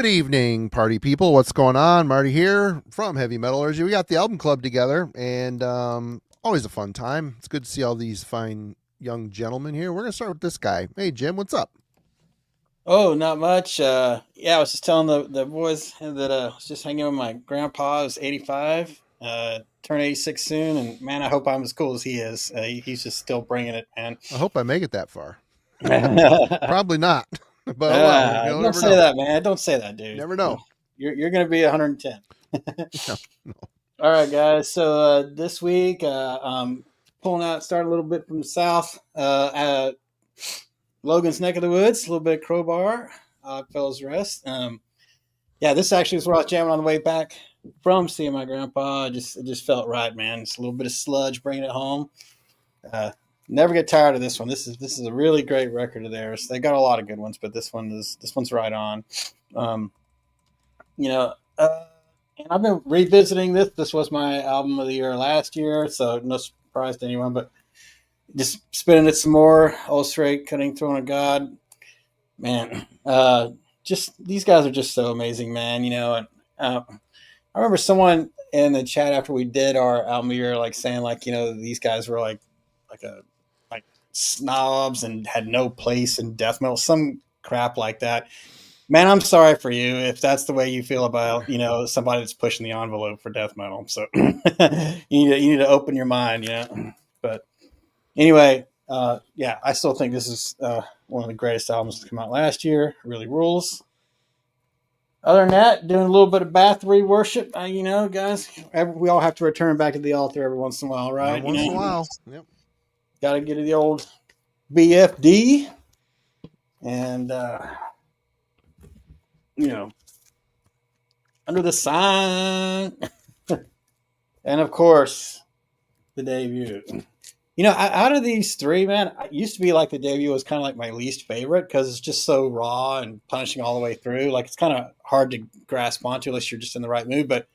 Good evening, party people. What's going on? Marty here from Heavy Metallurgy. We got the album club together, and always a fun time. It's good to see all these fine young gentlemen here. We're going to start with this guy. Hey, Jim, what's up? Oh, not much. I was just telling the boys that I was just hanging with my grandpa, who's 85, turn 86 soon, and man, I hope I'm as cool as he is. He's just still bringing it, man. I hope I make it that far. Probably not, but oh well. Don't Never say know. that, man. Don't say that, dude. Never know. You're going to be 110. No, no. All right, guys. So this week, pulling out, starting a little bit from the south. Logan's neck of the woods, a little bit of Crowbar, Fellows Rest. This actually was where I was jamming on the way back from seeing my grandpa. It just felt right, man. It's a little bit of sludge bringing it home. Never get tired of this one. This is a really great record of theirs. They got a lot of good ones, but this one's right on. And I've been revisiting this. This was my album of the year last year, so no surprise to anyone, but just spinning it some more. Old Straight, Cutting Throne of God. Man, just these guys are just so amazing, man. And I remember someone in the chat after we did our album of the year, like saying, like, these guys were like snobs and had no place in death metal, some crap like that. Man, I'm sorry for you if that's the way you feel about, somebody that's pushing the envelope for death metal. So you need to open your mind, But anyway, I still think this is one of the greatest albums to come out last year. It really rules. Other than that, doing a little bit of bathory worship, guys. We all have to return back to the altar every once in a while, right? Once in a while. Yep. Got to get to the old BFD. And, Under the Sign. And, of course, the debut. Out of these three, man, it used to be like the debut was kind of like my least favorite because it's just so raw and punishing all the way through. Like, it's kind of hard to grasp onto unless you're just in the right mood. But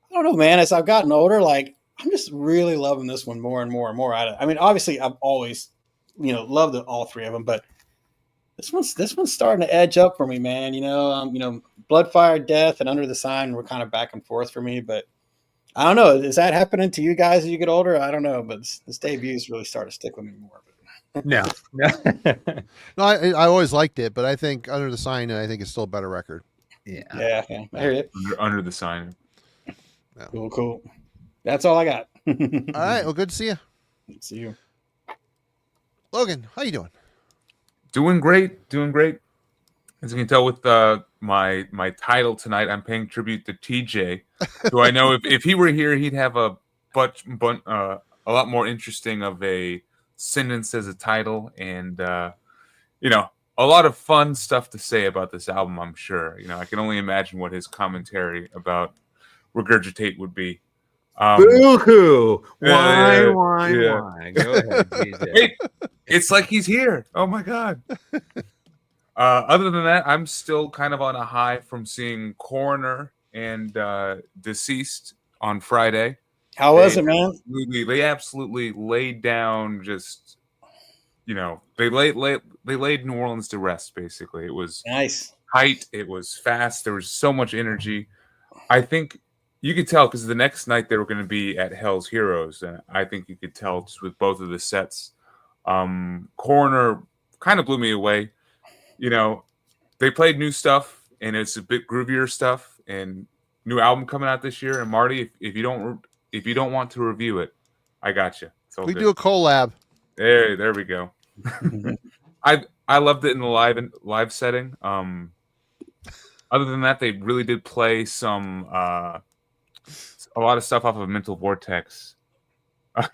I don't know, man. As I've gotten older, like, I'm just really loving this one more and more and more. I mean, obviously, I've always, loved all three of them, but this one's starting to edge up for me, man. Bloodfire, Death, and Under the Sign were kind of back and forth for me, but I don't know. Is that happening to you guys as you get older? I don't know, but this debut's really started to stick with me more. No. No, I always liked it, but I think Under the Sign, I think it's still a better record. Yeah. I hear it. Under the Sign. Yeah. Cool. That's all I got. All right. Well, good to see you. Good to see you. Logan, how you doing? Doing great. As you can tell with my title tonight, I'm paying tribute to TJ, who I know if he were here, he'd have a lot more interesting of a sentence as a title, and a lot of fun stuff to say about this album. I'm sure. I can only imagine what his commentary about Regurgitate would be. Boo-hoo! Why? Go ahead, TJ. Hey, it's like he's here. Oh my god. Other than that, I'm still kind of on a high from seeing Coroner and Deceased on Friday. How was it, man? They absolutely laid down just, they laid New Orleans to rest, basically. It was nice. Tight. It was fast. There was so much energy. I think you could tell because the next night they were going to be at Hell's Heroes. And I think you could tell just with both of the sets. Coroner kind of blew me away. They played new stuff, and it's a bit groovier stuff, and new album coming out this year. And Marty, if you don't want to review it, I got you. We do a collab. There we go. I loved it in the live setting. Other than that, they really did play a lot of stuff off of Mental Vortex. I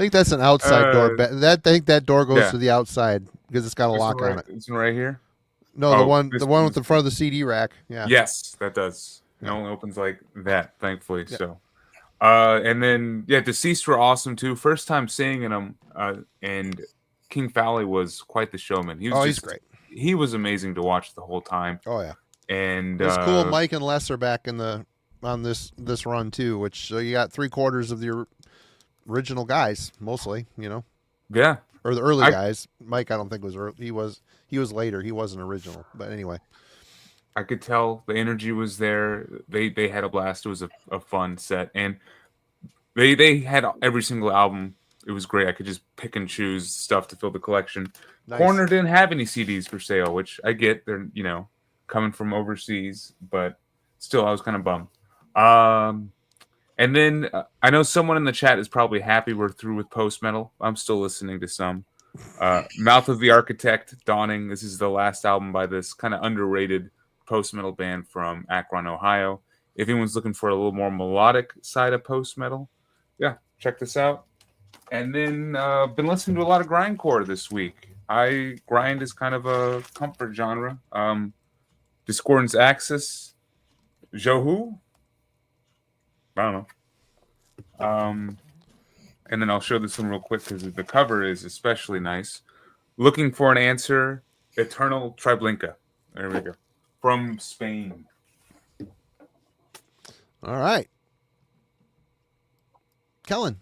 think that's an outside door. I think that door goes to the outside because it's got a lock on it. It's right here. No, the one with the front of the CD rack. Yeah. Yes, that does. It only opens like that, thankfully. Yeah. So, and then Deceased were awesome too. First time seeing them, and King Fowley was quite the showman. He's great. He was amazing to watch the whole time. Oh yeah. And it's cool. Mike and Les are back on this run too, which you got 3/4 of the original guys mostly. Yeah. or the early I- guys. Mike, I don't think was early. He was later. He wasn't original, but anyway. I could tell the energy was there. They had a blast. It was a fun set, and they had every single album. It was great. I could just pick and choose stuff to fill the collection. Nice. Corner didn't have any CDs for sale, which I get. They're coming from overseas, but still, I was kind of bummed. And then I know someone in the chat is probably happy we're through with post metal. I'm still listening to some. Mouth of the Architect, Dawning. This is the last album by this kind of underrated post metal band from Akron, Ohio. If anyone's looking for a little more melodic side of post metal, yeah, check this out. And then been listening to a lot of grindcore this week. Grind is kind of a comfort genre. Discordance Axis, Johu. I don't know. And then I'll show this one real quick because the cover is especially nice. Looking for an answer, Eternal Treblinka. There we go. From Spain. All right. Kellen.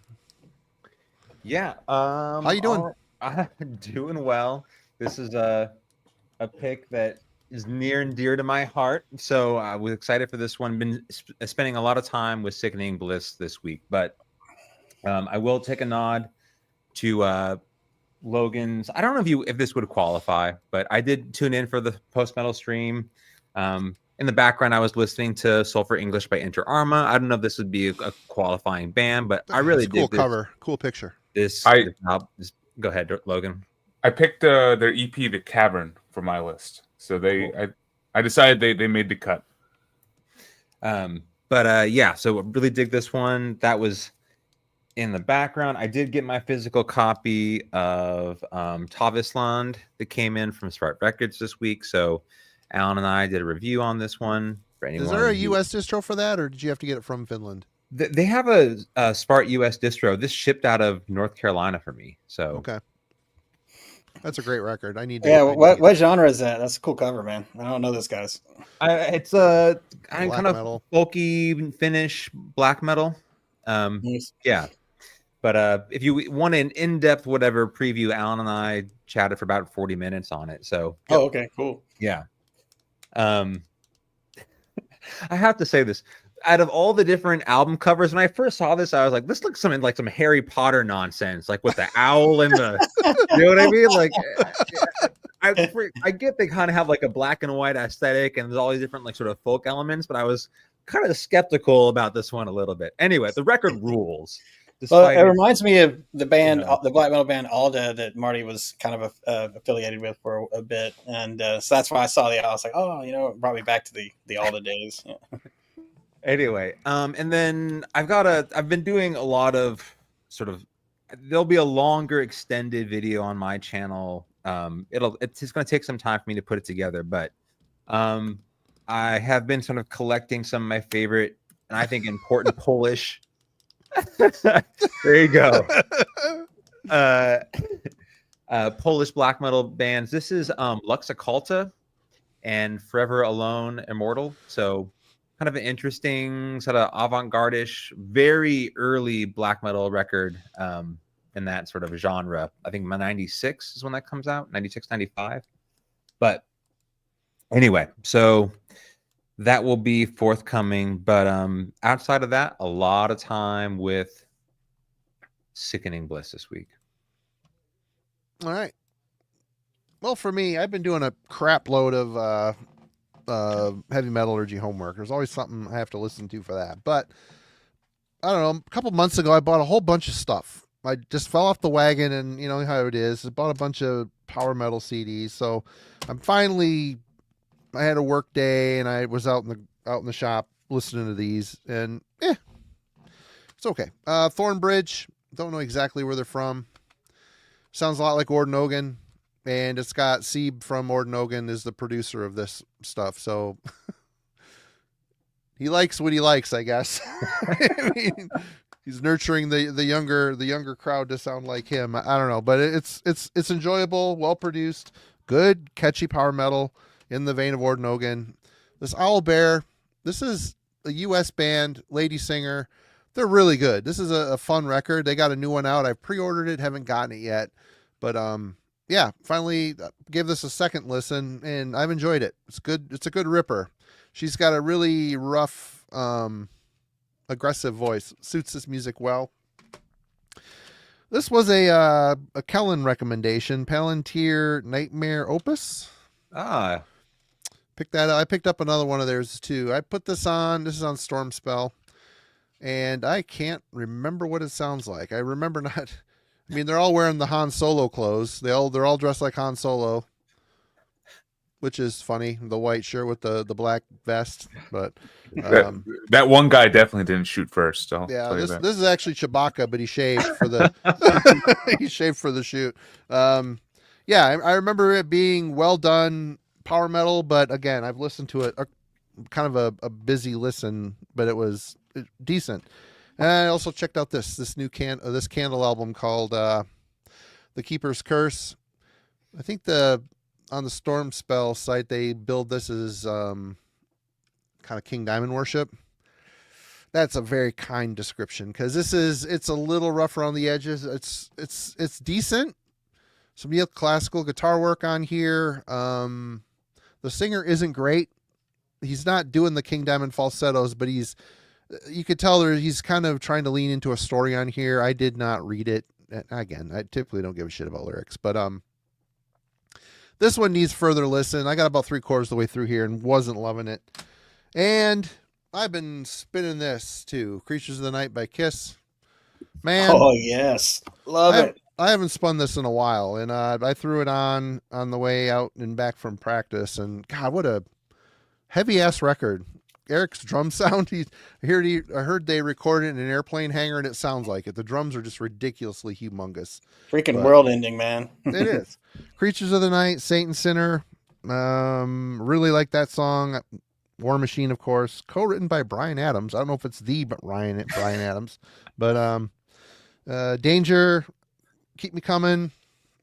Yeah. How you doing? I'm doing well. This is a pick that is near and dear to my heart. So I was excited for this one. Been spending a lot of time with Sickening Bliss this week, but I will take a nod to Logan's. I don't know if this would qualify, but I did tune in for the post metal stream. In the background, I was listening to Sulfur English by Inter Arma. I don't know if this would be a qualifying band, but I really cool did cover, cool picture. Go ahead, Logan. I picked their EP, The Cavern, for my list. So I decided they made the cut. Yeah, so I really dig this one. That was in the background. I did get my physical copy of Tavisland that came in from Smart Records this week. So Alan and I did a review on this one. For anyone Is there a U.S. distro for that, or did you have to get it from Finland? They have a Smart US distro. This shipped out of North Carolina for me. So okay, that's a great record. I need to. Yeah, what genre is that? That's a cool cover, man. I don't know this guy's. It's a kind of metal. folky Finnish black metal. Nice. Yeah. But if you want an in-depth whatever preview, Alan and I chatted for about 40 minutes on it. So Oh, okay, cool. yeah. I have to say this. Out of all the different album covers, when I first saw this, I was like, this looks something like some Harry Potter nonsense, like with the owl and the, you know what I mean? Like, I get they kind of have like a black and white aesthetic and there's all these different like sort of folk elements, but I was kind of skeptical about this one a little bit. Anyway, the record rules. Well, it reminds me of the band, the black metal band Alda that Marty was kind of affiliated with for a bit, and so that's why I saw I was like, oh, it brought me back to the Alda days. Yeah. Anyway, and then I've been doing a lot of there'll be a longer extended video on my channel. It's just going to take some time for me to put it together, but I have been sort of collecting some of my favorite and I think important Polish. There you go. Polish black metal bands. This is Lux Occulta and Forever Alone Immortal. So kind of an interesting sort of avant-garde-ish, very early black metal record in that sort of genre. I think 96 is when that comes out, 96, 95. But anyway, so that will be forthcoming. But outside of that, a lot of time with Sickening Bliss this week. All right. Well, for me, I've been doing a crap load of heavy metallurgy homework. There's always something I have to listen to for that. But I don't know, a couple months ago, I bought a whole bunch of stuff. I just fell off the wagon, and you know how it is. I bought a bunch of power metal CDs. So I had a work day, and I was out in the shop listening to these, and it's okay. Thornbridge, don't know exactly where they're from. Sounds a lot like Ordinogan, and it's got Sieb from Ordinogan is the producer of this stuff, so he likes what he likes, I guess. I mean, he's nurturing the younger crowd to sound like him. I don't know, but it's enjoyable, well produced, good, catchy power metal in the vein of Ordinogan. This Owl Bear, this is a U.S. band, lady singer. They're really good. This is a fun record. They got a new one out. I've pre-ordered it, haven't gotten it yet. But yeah, finally gave this a second listen, and I've enjoyed it. It's good. It's a good ripper. She's got a really rough, aggressive voice. Suits this music well. This was a Kellen recommendation, Palantir Nightmare Opus. Ah, Picked that up. I picked up another one of theirs too. I put this on. This is on Stormspell, and I can't remember what it sounds like. I remember not. I mean, they're all wearing the Han Solo clothes. They're all dressed like Han Solo, which is funny. The white shirt with the black vest, but that one guy definitely didn't shoot first. Yeah, this is actually Chewbacca, but he shaved for the he shaved for the shoot. Yeah, I remember it being well done, power metal, but again, I've listened to it kind of a busy listen, but it was decent. And I also checked out this new this Candle album called The Keeper's Curse. I think on the Stormspell site they build this as kind of King Diamond worship. That's a very kind description, because it's a little rough around the edges. It's decent. Some real classical guitar work on here. The singer isn't great. He's not doing the King Diamond falsettos, but you could tell he's kind of trying to lean into a story on here. I did not read it. Again, I typically don't give a shit about lyrics, but this one needs further listen. I got about 3/4 of the way through here and wasn't loving it. And I've been spinning this too. Creatures of the Night by Kiss. Man. Oh, yes. Love it. I haven't spun this in a while, and I threw it on the way out and back from practice, and God, what a heavy-ass record. Eric's drum sound, I heard they recorded it in an airplane hangar, and it sounds like it. The drums are just ridiculously humongous. Freaking world ending, man. It is. Creatures of the Night, Saint and Sinner. Really like that song. War Machine, of course. Co-written by Bryan Adams. I don't know if it's Bryan Adams. But Danger, Keep Me Coming.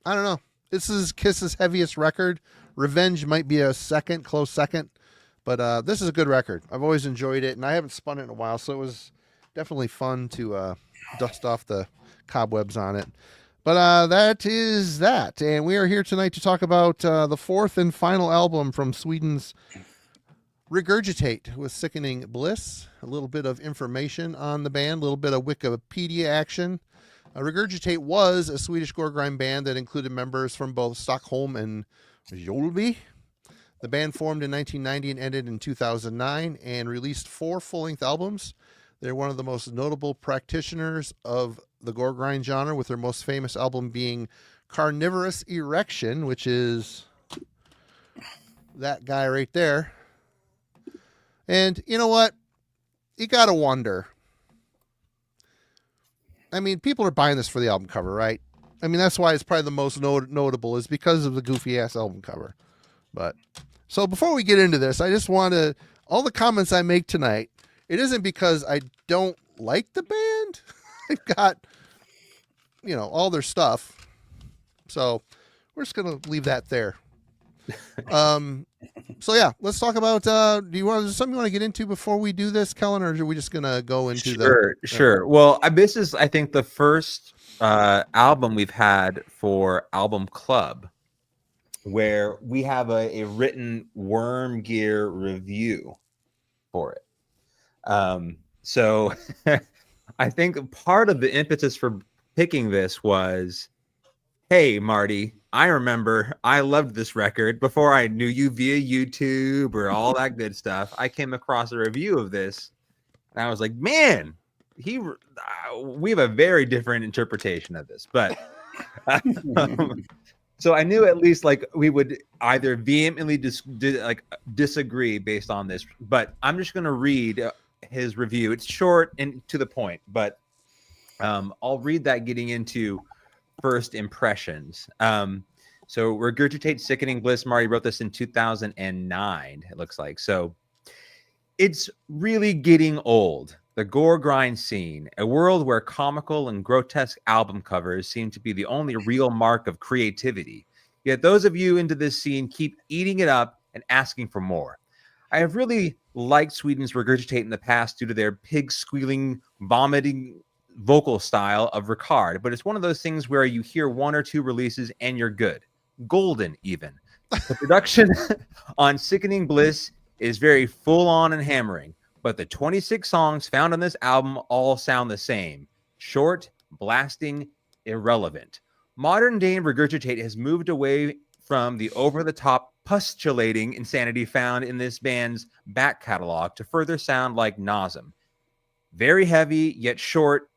I don't know. This is Kiss's heaviest record. Revenge might be a close second. But this is a good record. I've always enjoyed it, and I haven't spun it in a while, so it was definitely fun to dust off the cobwebs on it. But that is that, and we are here tonight to talk about the fourth and final album from Sweden's Regurgitate with Sickening Bliss. A little bit of information on the band, a little bit of Wikipedia action. Regurgitate was a Swedish Goregrind band that included members from both Stockholm and Mjölby. The band formed in 1990 and ended in 2009 and released 4 full-length albums. They're one of the most notable practitioners of the Goregrind genre, with their most famous album being Carnivorous Erection, which is that guy right there. And you know what? You gotta wonder. I mean, people are buying this for the album cover, right? I mean, that's why it's probably the most notable, is because of the goofy-ass album cover. But so before we get into this, I just want to, all the comments I make tonight, it isn't because I don't like the band. I've got, all their stuff. So we're just going to leave that there. So yeah, let's talk about, is there something you want to get into before we do this, Kellen, or are we just going to go into Sure. Well, this is, I think, the first album we've had for Album Club where we have a written Worm Gear review for it. So I think part of the impetus for picking this was, hey, Marty, I remember I loved this record before I knew you via YouTube or all that good stuff. I came across a review of this and I was like, man, we have a very different interpretation of this, but so I knew at least we would either vehemently disagree based on this, but I'm just going to read his review. It's short and to the point, but I'll read that getting into first impressions. So Regurgitate, Sickening Bliss. Marty wrote this in 2009, it looks like. So it's really getting old. The Goregrind scene, a world where comical and grotesque album covers seem to be the only real mark of creativity. Yet those of you into this scene keep eating it up and asking for more. I have really liked Sweden's Regurgitate in the past due to their pig squealing, vomiting vocal style of Ricard, but it's one of those things where you hear one or two releases and you're good. Golden, even. The production on Sickening Bliss is very full on and hammering, but the 26 songs found on this album all sound the same. Short, blasting, irrelevant. Modern day Regurgitate has moved away from the over-the-top postulating insanity found in this band's back catalog to further sound like Nasm. Very heavy, yet short,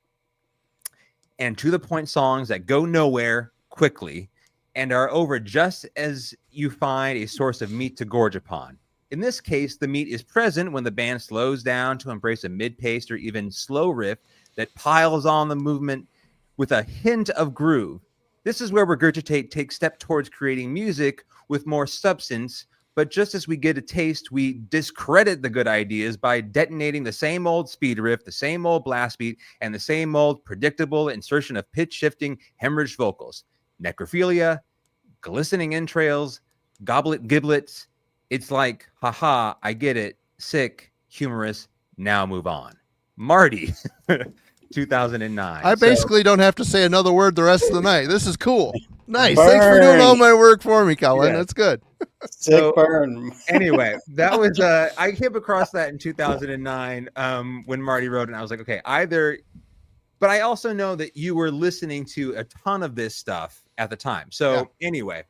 and to-the-point songs that go nowhere quickly and are over just as you find a source of meat to gorge upon. In this case, the meat is present when the band slows down to embrace a mid-paced or even slow riff that piles on the movement with a hint of groove. This is where Regurgitate takes step towards creating music with more substance, but just as we get a taste, we discredit the good ideas by detonating the same old speed riff, the same old blast beat, and the same old predictable insertion of pitch-shifting hemorrhage vocals. Necrophilia, glistening entrails, giblets. It's like, haha, I get it. Sick, humorous, now move on. Marty, 2009. I basically don't have to say another word the rest of the night. This is cool. Nice. Thanks for doing all my work for me, Colin. Yeah. That's good. Sick burn. Anyway, that was I came across that in 2009 when Marty wrote it, and I was like, okay, either. But I also know that you were listening to a ton of this stuff at the time. So anyway,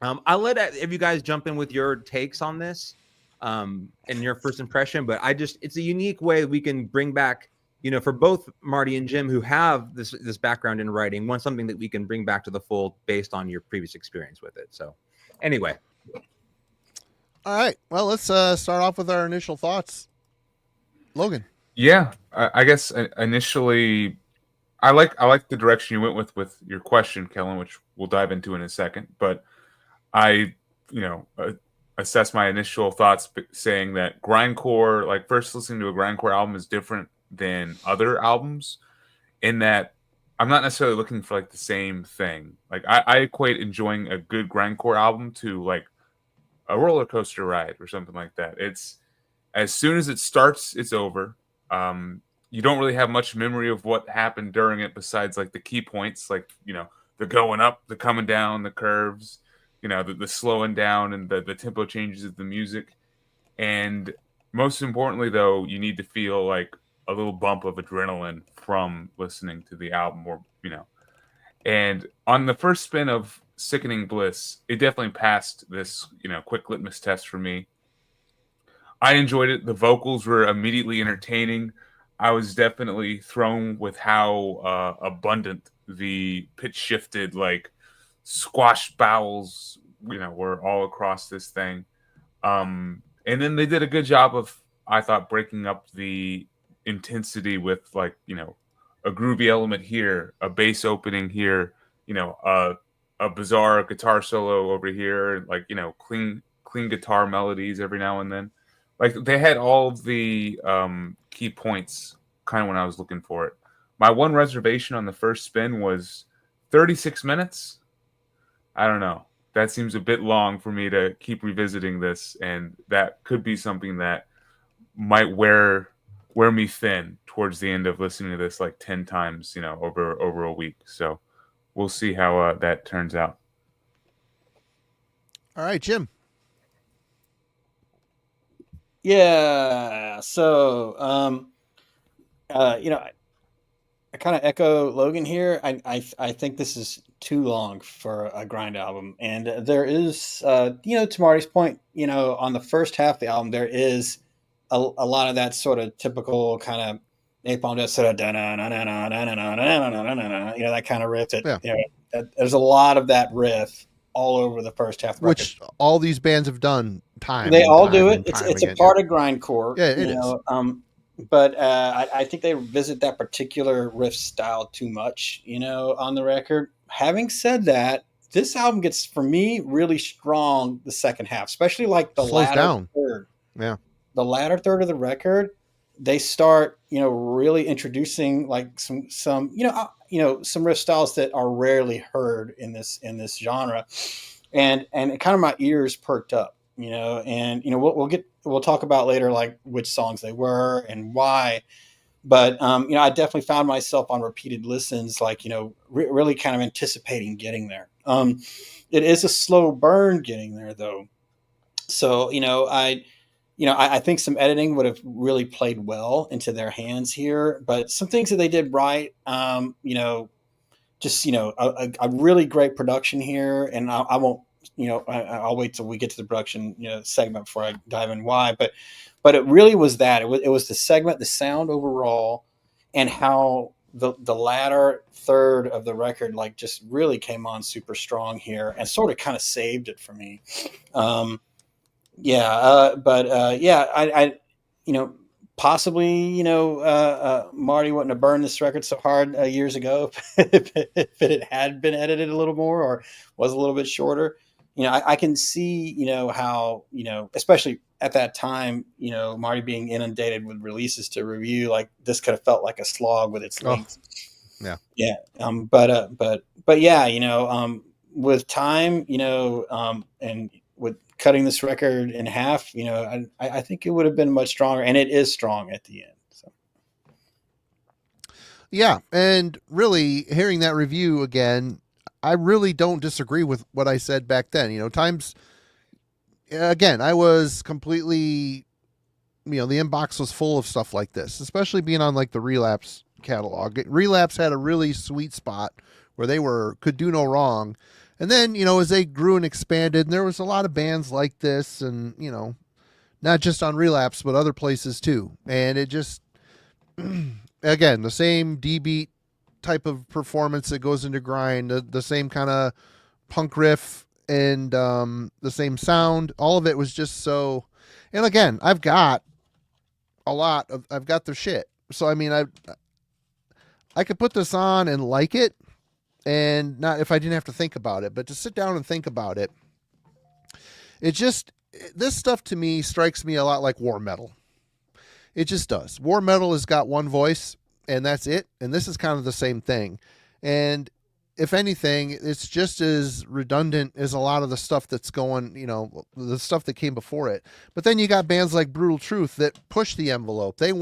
I'll let if you guys jump in with your takes on this and your first impression. But it's a unique way we can bring back, for both Marty and Jim, who have this background in writing, something that we can bring back to the fold based on your previous experience with it. So anyway. All right. Well, let's start off with our initial thoughts. Logan. Yeah, I guess initially, I like the direction you went with your question, Kellen, which we'll dive into in a second. But I, assess my initial thoughts saying that grindcore, like first listening to a grindcore album, is different than other albums in that I'm not necessarily looking for like the same thing. Like I equate enjoying a good grindcore album to like a roller coaster ride or something like that. It's as soon as it starts, it's over. You don't really have much memory of what happened during it besides like the key points, like, the going up, the coming down, the curves, the slowing down and the tempo changes of the music. And most importantly, though, you need to feel like a little bump of adrenaline from listening to the album and on the first spin of Sickening Bliss, it definitely passed this, quick litmus test for me. I enjoyed it. The vocals were immediately entertaining. I was definitely thrown with how abundant the pitch shifted, like squash bowels, were all across this thing. And then they did a good job of, I thought, breaking up the intensity with like, a groovy element here, a bass opening here, a bizarre guitar solo over here, like, clean guitar melodies every now and then. Like they had all of the key points kind of when I was looking for it. My one reservation on the first spin was 36 minutes. I don't know. That seems a bit long for me to keep revisiting this, and that could be something that might wear me thin towards the end of listening to this like 10 times, over a week. So we'll see how that turns out. All right, Jim. Yeah. So, I kind of echo Logan here. I think this is too long for a grind album, and there is, to Marty's point, on the first half of the album, there is a lot of that sort of typical kind of napalm death sort of that kind of riff. There's a lot of that riff all over the first half of the record. Which all these bands have done. They all do it. It's a part of grindcore. Yeah, it is. But I think they visit that particular riff style too much, on the record. Having said that, this album gets, for me, really strong the second half, especially like the latter third. Yeah. The latter third of the record, they start, really introducing like some riff styles that are rarely heard in this genre. And it kind of, my ears perked up. We'll talk about later, like which songs they were and why. But I definitely found myself on repeated listens, like really kind of anticipating getting there. It is a slow burn getting there, though. So I think some editing would have really played well into their hands here, but some things that they did right, a really great production here, and I won't, I'll wait till we get to the production segment before I dive in why, but it really was that it was the segment, the sound overall, and how the latter third of the record like just really came on super strong here and sort of kind of saved it for me. Possibly, Marty wouldn't have burned this record so hard years ago if it had been edited a little more or was a little bit shorter. I can see, how, especially at that time, Marty being inundated with releases to review, like this could have felt like a slog with its length. Yeah. Yeah. But yeah, with time, and with cutting this record in half, I think it would have been much stronger, and it is strong at the end. So. Yeah. And really hearing that review again, I really don't disagree with what I said back then. Times, again, I was completely, the inbox was full of stuff like this, especially being on like the Relapse catalog. Relapse had a really sweet spot where they could do no wrong. And then, as they grew and expanded, and there was a lot of bands like this and, not just on Relapse, but other places too. And it just, again, the same D-beat type of performance that goes into grind, the same kind of punk riff and the same sound. All of it was just so, and again, I've got their shit. So, I mean, I could put this on and like it, and not if I didn't have to think about it, but to sit down and think about it, this stuff to me strikes me a lot like war metal. It just does. War metal has got one voice and that's it. And this is kind of the same thing. And if anything, it's just as redundant as a lot of the stuff that's going, the stuff that came before it. But then you got bands like Brutal Truth that push the envelope. They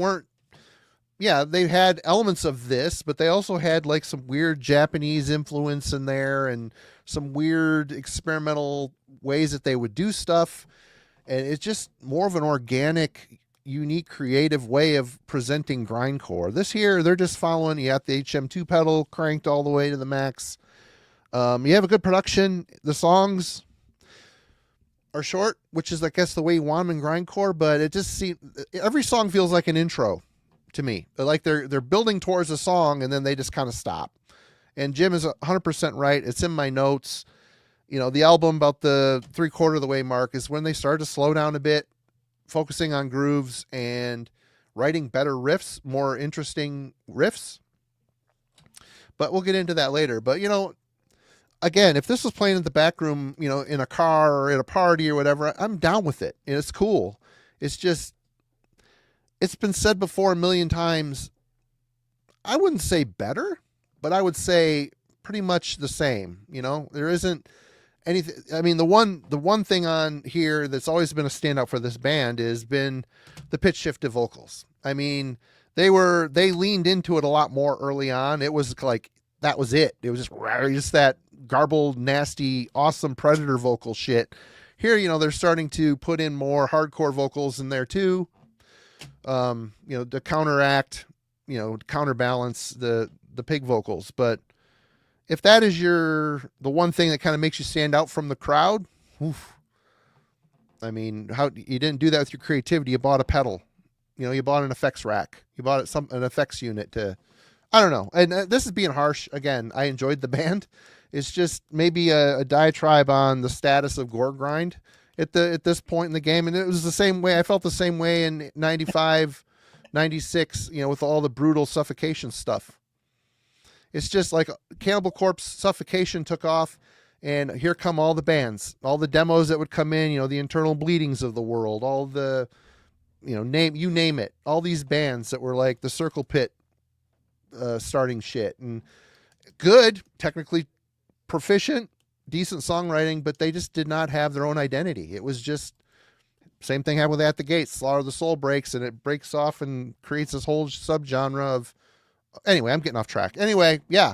had elements of this, but they also had like some weird Japanese influence in there and some weird experimental ways that they would do stuff. And it's just more of an organic, unique, creative way of presenting grindcore. This here, they're just following, you got the HM2 pedal cranked all the way to the max. You have a good production. The songs are short, which is, I guess, the way you want them in grindcore, but it just seems, every song feels like an intro to me. Like they're building towards a song and then they just kind of stop. And Jim is 100% right. It's in my notes. The album about the 3/4 of the way mark is when they started to slow down a bit, focusing on grooves and writing better riffs, more interesting riffs. But we'll get into that later. But, again, if this was playing in the back room, in a car or at a party or whatever, I'm down with it. And it's cool. It's just, it's been said before a million times. I wouldn't say better, but I would say pretty much the same. There isn't anything. I mean, the one thing on here that's always been a standout for this band has been the pitch shifted vocals. I mean, they leaned into it a lot more early on. It was like, that was it. It was just that garbled, nasty, awesome Predator vocal shit. Here, they're starting to put in more hardcore vocals in there too. To counteract, counterbalance the pig vocals. But if that is the one thing that kind of makes you stand out from the crowd, oof. I mean, how you didn't do that with your creativity. You bought a pedal, you bought an effects rack, you bought an effects unit I don't know. And this is being harsh. Again, I enjoyed the band. It's just maybe a diatribe on the status of Goregrind at this point in the game. And it was the same way. I felt the same way in 95, 96, with all the brutal suffocation stuff. It's just like Cannibal Corpse Suffocation took off, and here come all the bands, all the demos that would come in, the Internal Bleedings of the world, all the, name it, all these bands that were like the Circle Pit starting shit, and good, technically proficient, decent songwriting, but they just did not have their own identity. It was just Same thing happened with At the Gates. Slaughter of the Soul breaks, and it breaks off and creates this whole subgenre of. Anyway, I'm getting off track. Anyway, yeah.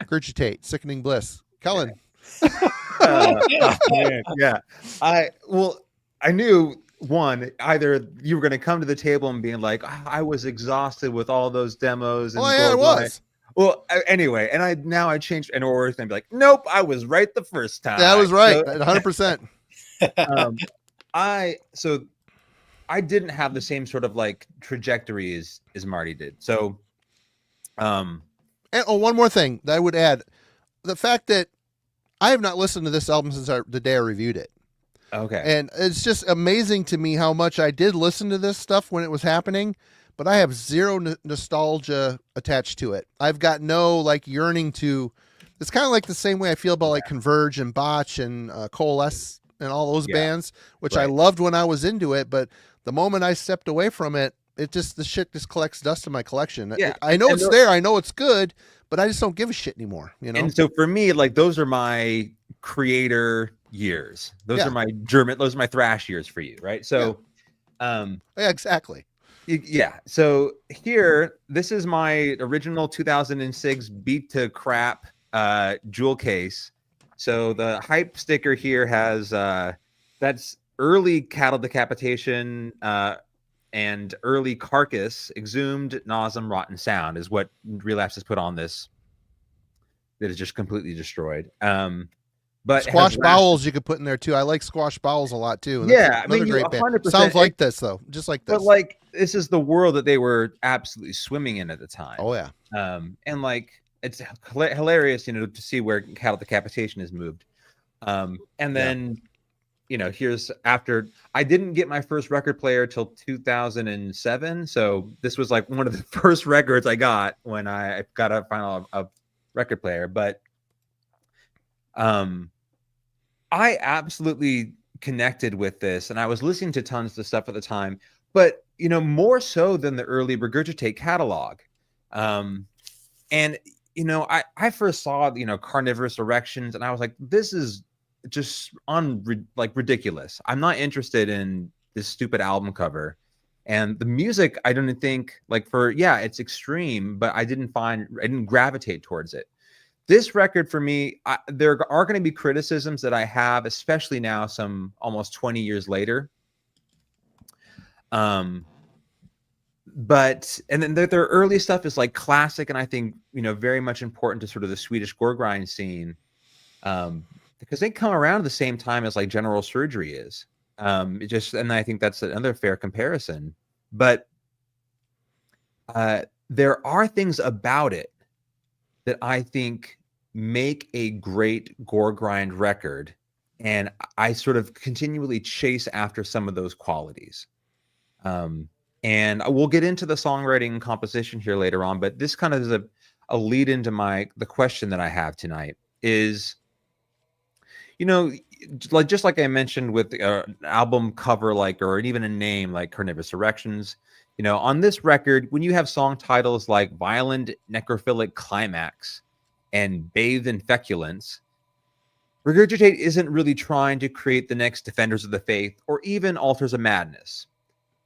Regurgitate, Sickening Bliss. Kellen. Man, yeah. I knew either you were going to come to the table and being like, I was exhausted with all those demos. And It was. Well, anyway, and I changed, and or going to be like, nope, I was right the first time. That was right, 100%. I didn't have the same sort of like trajectory as Marty did. So, and one more thing that I would add, the fact that I have not listened to this album since the day I reviewed it. Okay. And it's just amazing to me how much I did listen to this stuff when it was happening, but I have zero nostalgia attached to it. I've got no like yearning to. It's kind of like the same way I feel about like Converge and Botch and Coalesce and all those bands, which I loved when I was into it. But the moment I stepped away from it, the shit just collects dust in my collection. Yeah. I know it's there. I know it's good, but I just don't give a shit anymore. You know? And so for me, like those are my creator years. Those are my thrash years for you. Right. So, yeah, exactly. Yeah. So here, this is my original 2006 Beat to Crap jewel case. So the hype sticker here has that's early cattle decapitation and early carcass, exhumed, nauseum, rotten sound is what Relapse has put on this. That is just completely destroyed. But Squash Bowels you could put in there too. I like Squash Bowels a lot too. And yeah, another great band. Sounds like this though, just like this. But like this is the world that they were absolutely swimming in at the time. Oh yeah. And like it's hilarious, to see where cattle decapitation has moved. And then, here's after I didn't get my first record player till 2007. So this was like one of the first records I got when I got a record player. But I absolutely connected with this, and I was listening to tons of stuff at the time, but more so than the early Regurgitate catalog. And I first saw Carnivorous Erections, and I was like, this is just ridiculous. I'm not interested in this stupid album cover. And the music, I don't think it's extreme, but I didn't gravitate towards it. This record for me, there are going to be criticisms that I have, especially now, some almost 20 years later. But and then their early stuff is like classic, and I think very much important to sort of the Swedish Goregrind scene, because they come around at the same time as like General Surgery is. And I think that's another fair comparison. But there are things about it that I think make a great Goregrind record, and I sort of continually chase after some of those qualities. And we'll get into the songwriting and composition here later on, but this kind of is a lead into the question that I have tonight is, just like I mentioned with an album cover, or even a name like Carnivorous Erections, on this record, when you have song titles like Violent Necrophilic Climax and Bathed in Feculence, Regurgitate isn't really trying to create the next Defenders of the Faith or even Altars of Madness.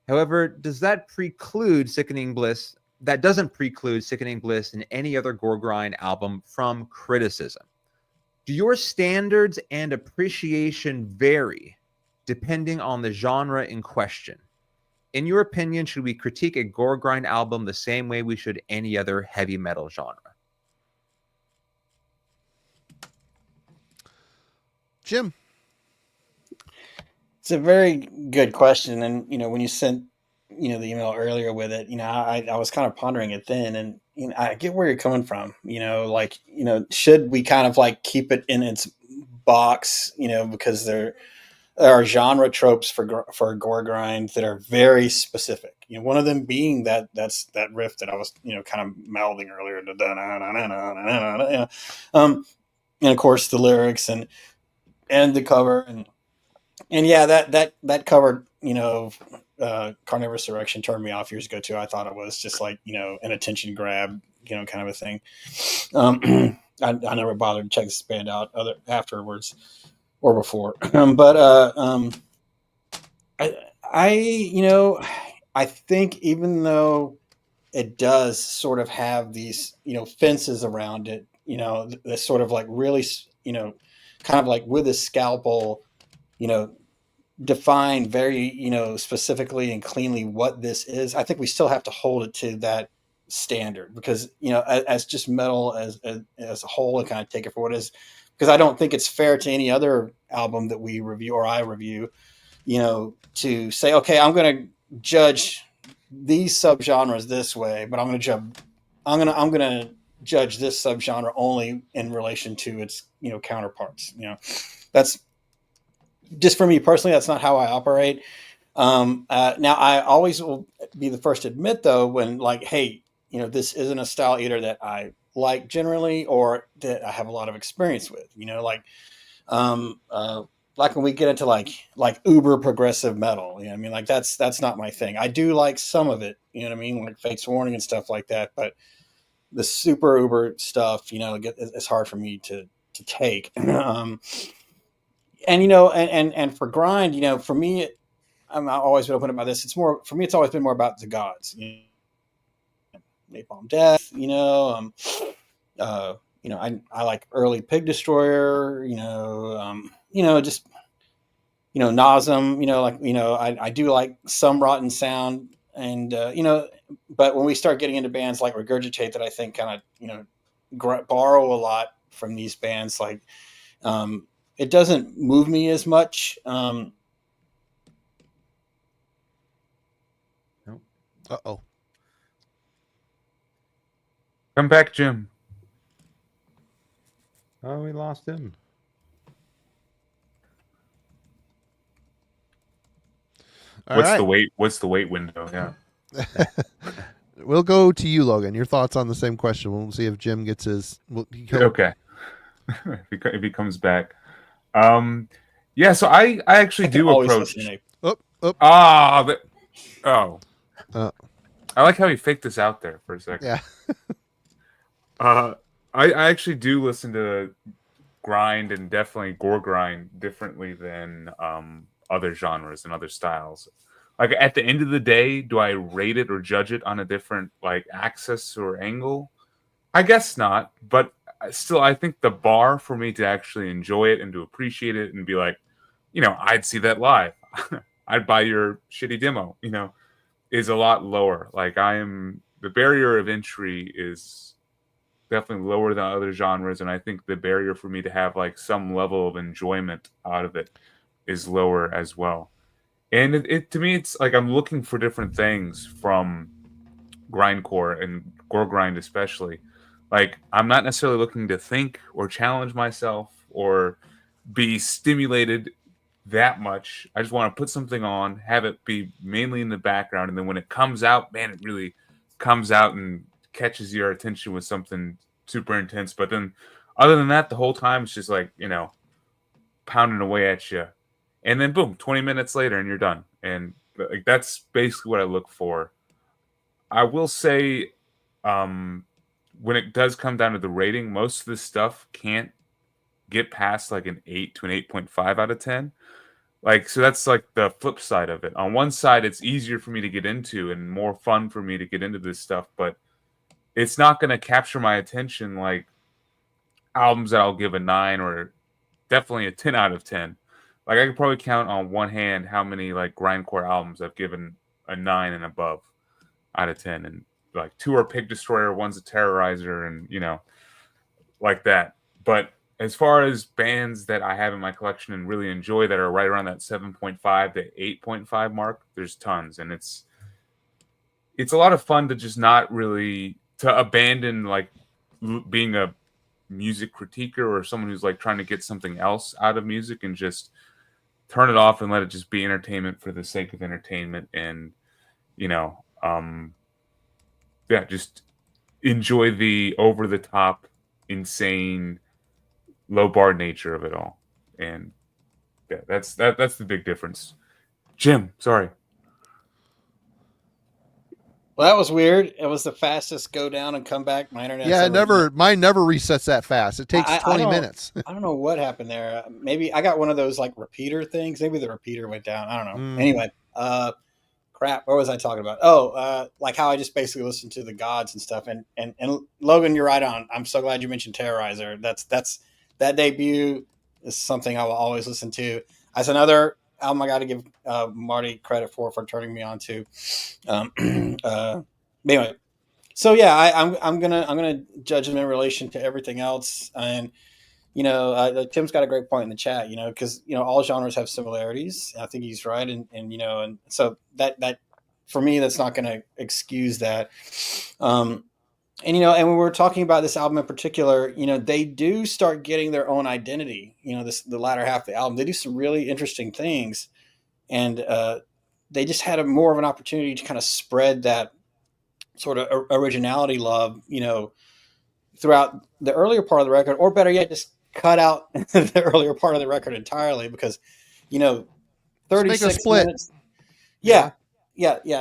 However, does that preclude Sickening Bliss? That doesn't preclude Sickening Bliss in any other Goregrind album from criticism. Do your standards and appreciation vary depending on the genre in question? In your opinion, should we critique a Goregrind album the same way we should any other heavy metal genre? Jim. It's a very good question. And, when you sent, the email earlier with it, I was kind of pondering it then, and, I get where you're coming from, should we kind of like keep it in its box, because there are genre tropes for Goregrind that are very specific. One of them being that's that riff that I was, kind of mouthing earlier, and of course the lyrics and the cover and yeah, that cover, Carnivorous Erection turned me off years ago too. I thought it was just like, an attention grab, kind of a thing. I never bothered to check this band out afterwards or before. But I think even though it does sort of have these, fences around it, this sort of like really, kind of like with a scalpel, you know, define very, specifically and cleanly what this is. I think we still have to hold it to that standard because, as just metal as a whole and kind of take it for what it is, because I don't think it's fair to any other album that we review or I review, to say, okay, I'm going to judge these subgenres this way, but I'm going to judge this subgenre only in relation to its, counterparts. That's just for me personally. That's not how I operate. Now I always will be the first to admit though, when like, hey, this isn't a style either that I like generally, or that I have a lot of experience with, like when we get into like uber progressive metal, I mean, like that's not my thing. I do like some of it, like Fate's Warning and stuff like that, but the super uber stuff, it's hard for me to take. And and for grind, for me, I'm always been open about this. It's more for me. It's always been more about the gods. Napalm Death. I like early Pig Destroyer. Just Nasum. I do like some Rotten Sound, and but when we start getting into bands like Regurgitate, that I think kind of borrow a lot from these bands, like it doesn't move me as much. Uh-oh. Come back, Jim. Oh, we lost him. What's the wait window? Yeah. We'll go to you, Logan. Your thoughts on the same question. We'll see if Jim gets his. Okay. if he comes back. Yeah. So I actually do approach. I like how he faked this out there for a second. Yeah. I actually do listen to grind and definitely Goregrind differently than other genres and other styles. Like at the end of the day, do I rate it or judge it on a different like axis or angle? I guess not, but still, I think the bar for me to actually enjoy it and to appreciate it and be like, I'd see that live. I'd buy your shitty demo, is a lot lower. Like the barrier of entry is definitely lower than other genres, and I think the barrier for me to have like some level of enjoyment out of it is lower as well. And it to me, it's like I'm looking for different things from grindcore and Goregrind especially. Like I'm not necessarily looking to think or challenge myself or be stimulated that much. I just want to put something on, have it be mainly in the background, and then when it comes out, man, it really comes out and catches your attention with something super intense. But then other than that, the whole time it's just like, pounding away at you. And then boom, 20 minutes later and you're done. And like that's basically what I look for. I will say when it does come down to the rating, most of this stuff can't get past like an 8 to an 8.5 out of 10. Like, so that's like the flip side of it. On one side, it's easier for me to get into and more fun for me to get into this stuff, but it's not going to capture my attention like albums that I'll give a 9 or definitely a 10 out of 10. Like, I could probably count on one hand how many like grindcore albums I've given a 9 and above out of 10. And like 2 are Pig Destroyer, 1's a Terrorizer, and like that. But as far as bands that I have in my collection and really enjoy that are right around that 7.5 to 8.5 mark, there's tons. And it's a lot of fun to just not really to abandon like being a music critiquer or someone who's like trying to get something else out of music and just turn it off and let it just be entertainment for the sake of entertainment. And, just enjoy the over the top, insane, low bar nature of it all. And yeah, that's the big difference. Jim, sorry. Well, that was weird. It was the fastest go down and come back my internet's Yeah, ever. mine never resets that fast. It takes I 20 don't minutes. I don't know what happened there. Maybe I got one of those like repeater things. Maybe the repeater went down. I don't know. Mm. Anyway, crap. What was I talking about? Oh, like how I just basically listened to the gods and stuff. And Logan, you're right on. I'm so glad you mentioned Terrorizer. That debut is something I will always listen to. As another album I got to give Marty credit for turning me on to. Anyway, so yeah, I'm gonna judge him in relation to everything else, and Tim's got a great point in the chat, because all genres have similarities. I think he's right, and so that for me, that's not going to excuse that. And when we're talking about this album in particular, they do start getting their own identity. The latter half of the album, they do some really interesting things, and they just had more of an opportunity to kind of spread that sort of originality love, throughout the earlier part of the record, or better yet, just cut out the earlier part of the record entirely, because 36 minutes. Yeah.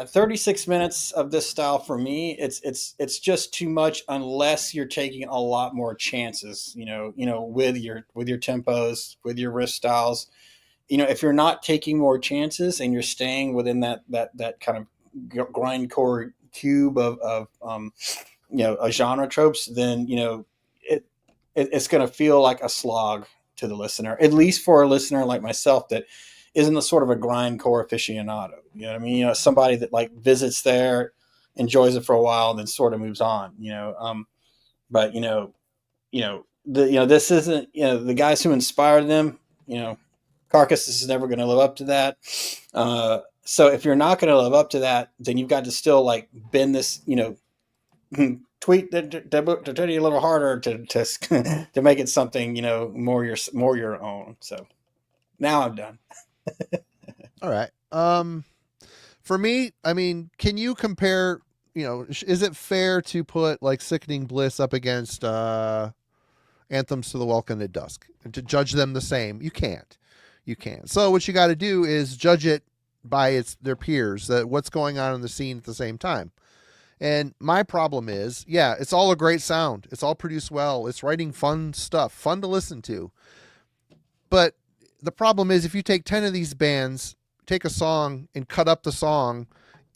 36 minutes of this style for me, it's just too much unless you're taking a lot more chances, with your tempos, with your riff styles. If you're not taking more chances and you're staying within that kind of grindcore cube of a genre tropes, then it's going to feel like a slog to the listener, at least for a listener like myself that isn't the sort of a grindcore aficionado. You know what I mean? Somebody that like visits there, enjoys it for a while, then sort of moves on. But this isn't the guys who inspired them. Carcass is never going to live up to that. So if you're not going to live up to that, then you've got to still like bend this, tweak the dirty a little harder to make it something, more your own. So now I'm done. All right. For me, I mean, can you compare, is it fair to put like Sickening Bliss up against Anthems to the Welcome at Dusk and to judge them the same? You can't. So what you got to do is judge it by their peers, that what's going on in the scene at the same time. And my problem is, it's all a great sound. It's all produced well. It's writing fun stuff, fun to listen to. But the problem is, if you take 10 of these bands, take a song and cut up the song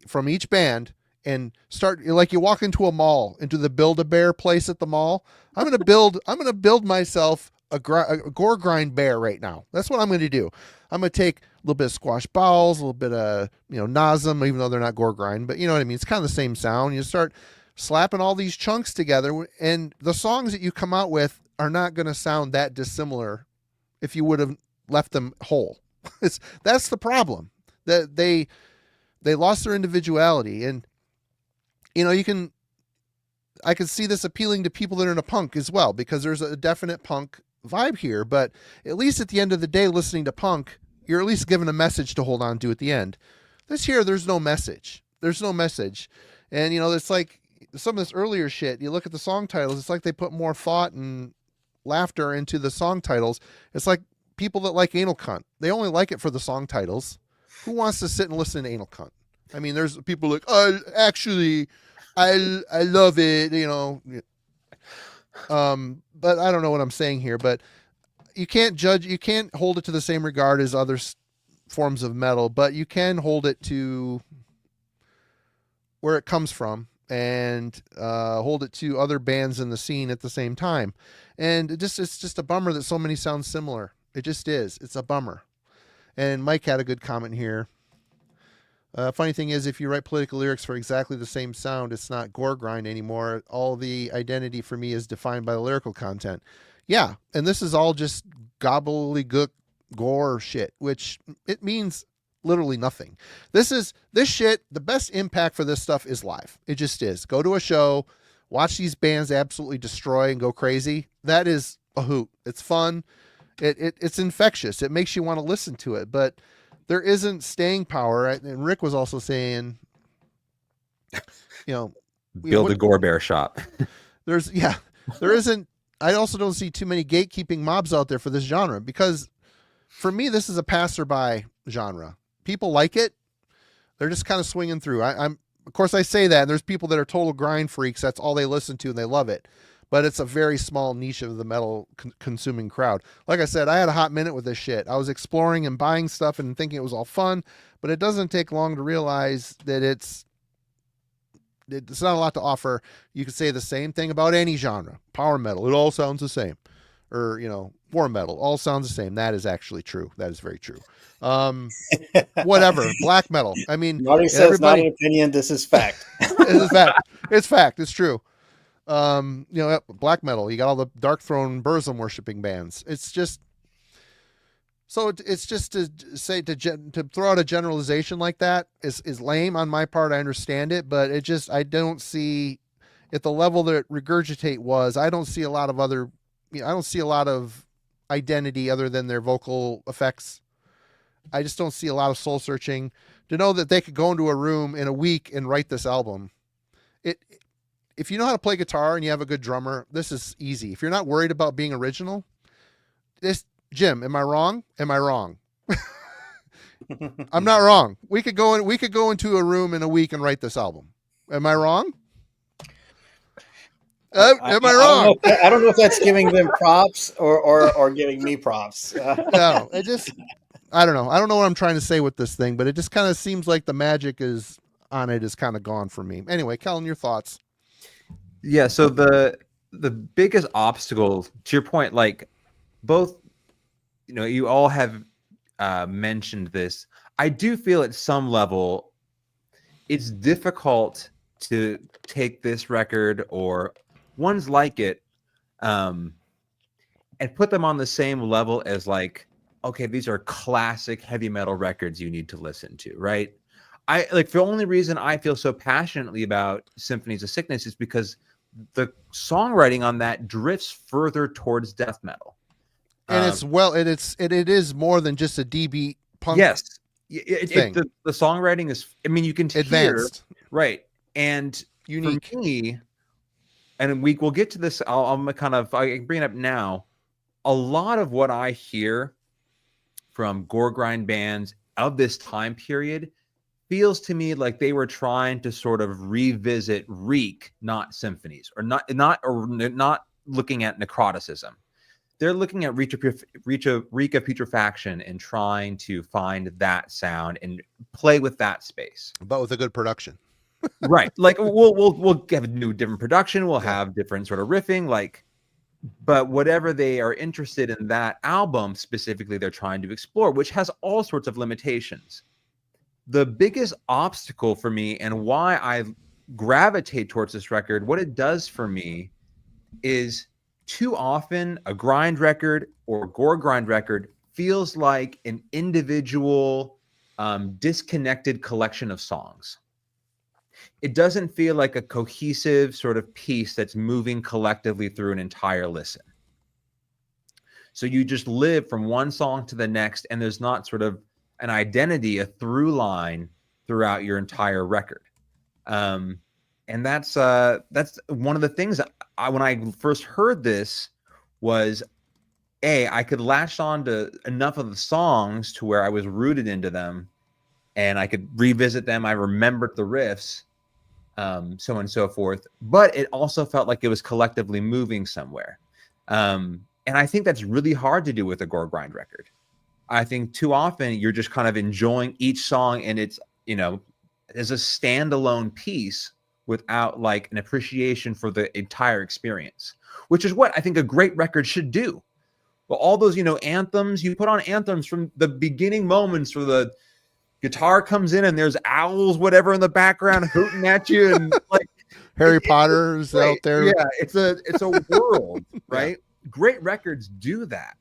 from each band and start, like you walk into a mall, into the Build-A-Bear place at the mall. I'm going to build myself a Goregrind bear right now. That's what I'm going to do. I'm going to take a little bit of squash bowels, a little bit of, Nasm, even though they're not Goregrind, but you know what I mean? It's kind of the same sound. You start slapping all these chunks together, and the songs that you come out with are not going to sound that dissimilar if you would have left them whole. That's the problem, that they lost their individuality. And I can see this appealing to people that are into punk as well, because there's a definite punk vibe here. But at least at the end of the day, listening to punk, you're at least given a message to hold on to at the end. There's no message. And it's like some of this earlier shit, you look at the song titles, it's like they put more thought and laughter into the song titles. It's like people that like Anal Cunt, they only like it for the song titles. Who wants to sit and listen to Anal Cunt? I mean, there's people like, actually, I love it, but I don't know what I'm saying here. But you can't hold it to the same regard as other forms of metal, but you can hold it to where it comes from, and hold it to other bands in the scene at the same time. And it's just a bummer that so many sound similar. It just is. It's a bummer. And Mike had a good comment here. Funny thing is, if you write political lyrics for exactly the same sound, it's not Goregrind anymore. All the identity for me is defined by the lyrical content. Yeah, and this is all just gobbledygook gore shit, which it means literally nothing. This shit, the best impact for this stuff is live. It just is. Go to a show, watch these bands absolutely destroy and go crazy. That is a hoot. It's fun. It's infectious. It makes you want to listen to it, but there isn't staying power. And Rick was also saying, build a Gore Bear shop. There isn't. I also don't see too many gatekeeping mobs out there for this genre, because for me, this is a passerby genre. People like it. They're just kind of swinging through. of course, I say that, and there's people that are total grind freaks. That's all they listen to, and they love it. But it's a very small niche of the metal consuming crowd. Like I said, I had a hot minute with this shit. I was exploring and buying stuff and thinking it was all fun, but it doesn't take long to realize that it's not a lot to offer. You could say the same thing about any genre. Power metal, it all sounds the same. Or, war metal, all sounds the same. That is actually true. That is very true. Whatever. Black metal. I mean, Marty says not an opinion, this is fact. It's fact. It's fact. It's true. Black metal, you got all the Dark Throne Burzum worshiping bands. It's just to say, to throw out a generalization like that is lame on my part. I understand it, but I don't see at the level that Regurgitate was. I don't see a lot of identity other than their vocal effects. I just don't see a lot of soul searching to know that they could go into a room in a week and write this album. If you know how to play guitar and you have a good drummer, this is easy. If you're not worried about being original, Jim, am I wrong? Am I wrong? I'm not wrong. We could go into a room in a week and write this album. Am I wrong? Am I wrong? I don't know if that's giving them props or giving me props. No, I don't know. I don't know what I'm trying to say with this thing, but it just kind of seems like the magic is kind of gone for me. Anyway, Kellen, your thoughts? Yeah. So the biggest obstacle, to your point, like both, you all have mentioned this. I do feel at some level it's difficult to take this record or ones like it and put them on the same level as like, okay, these are classic heavy metal records you need to listen to, right? The only reason I feel so passionately about Symphonies of Sickness is because the songwriting on that drifts further towards death metal. And it is more than just a D-beat punk. Yes. The songwriting is, you can advanced. Hear, right. And unique. For me, and we'll get to this, I can bring it up now. A lot of what I hear from Goregrind bands of this time period feels to me like they were trying to sort of revisit Reek, not symphonies, or not looking at necroticism. They're looking at Reek of Putrefaction and trying to find that sound and play with that space, but with a good production. Right. Like we'll have a new different production. We'll have different sort of riffing, but whatever they are interested in that album specifically, they're trying to explore, which has all sorts of limitations. The biggest obstacle for me and why I gravitate towards this record, what it does for me is too often a grind record or Goregrind record feels like an individual disconnected collection of songs. It doesn't feel like a cohesive sort of piece that's moving collectively through an entire listen. So you just live from one song to the next, and there's not sort of an identity, a through line throughout your entire record. And that's one of the things when I first heard this was, I could latch on to enough of the songs to where I was rooted into them and I could revisit them. I remembered the riffs, so on and so forth. But it also felt like it was collectively moving somewhere. And I think that's really hard to do with a Goregrind record. I think too often you're just kind of enjoying each song and it's, as a standalone piece without like an appreciation for the entire experience, which is what I think a great record should do. Well, all those, anthems, you put on anthems from the beginning moments where the guitar comes in and there's owls, whatever in the background hooting at you. And like Harry Potter's out there. Yeah. It's a world, right? Yeah. Great records do that.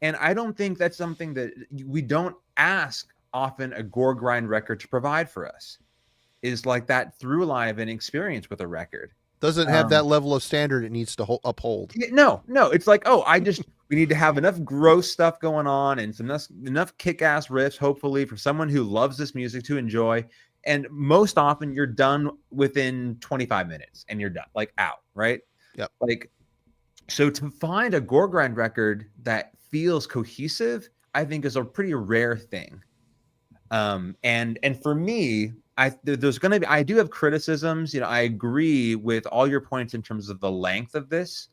And I don't think that's something that we don't ask often a Goregrind record to provide for us, is like that through line of an experience with a record. Doesn't have that level of standard it needs to uphold. No. It's like, we need to have enough gross stuff going on and enough kick-ass riffs, hopefully, for someone who loves this music to enjoy. And most often you're done within 25 minutes and you're done, like out, right? Yep. So to find a Goregrind record that feels cohesive, I think is a pretty rare thing. And for me, there's going to be, I do have criticisms. I agree with all your points in terms of the length of this.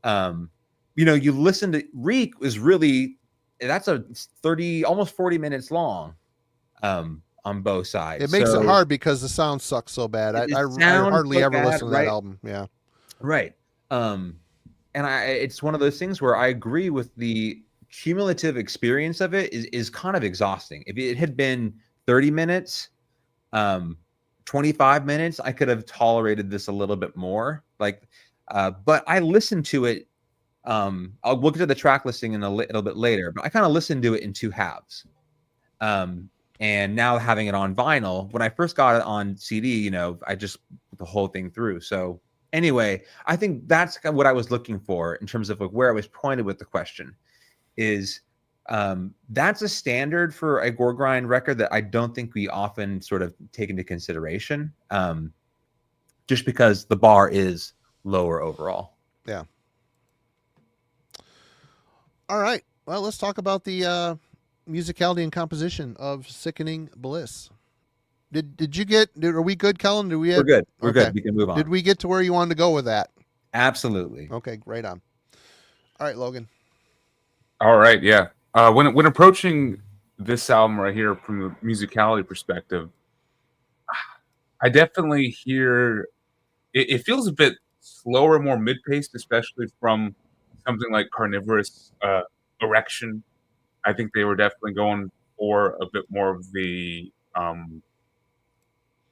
You listen to Reek is really, that's a 30, almost 40 minutes long, on both sides. It makes it hard because the sound sucks so bad. I hardly ever listen to that album. Yeah. Right. And it's one of those things where I agree with the cumulative experience of it is kind of exhausting. If it had been 30 minutes, 25 minutes, I could have tolerated this a little bit more. But I listened to it. We'll get to the track listing in a little bit later, but I kind of listened to it in two halves. And now having it on vinyl, when I first got it on CD, I just put the whole thing through. So anyway, I think that's what I was looking for in terms of where I was pointed with the question is, that's a standard for a Goregrind record that I don't think we often sort of take into consideration, just because the bar is lower overall. Yeah. All right. Well, let's talk about the musicality and composition of Sickening Bliss. Are we good, Kellen? We're good. We're good. We can move on. Did we get to where you wanted to go with that? Absolutely. Okay, right on. All right, Logan. All right, yeah. When approaching this album right here from the musicality perspective, I definitely hear it feels a bit slower, more mid-paced, especially from something like Carnivorous Erection. I think they were definitely going for a bit more of the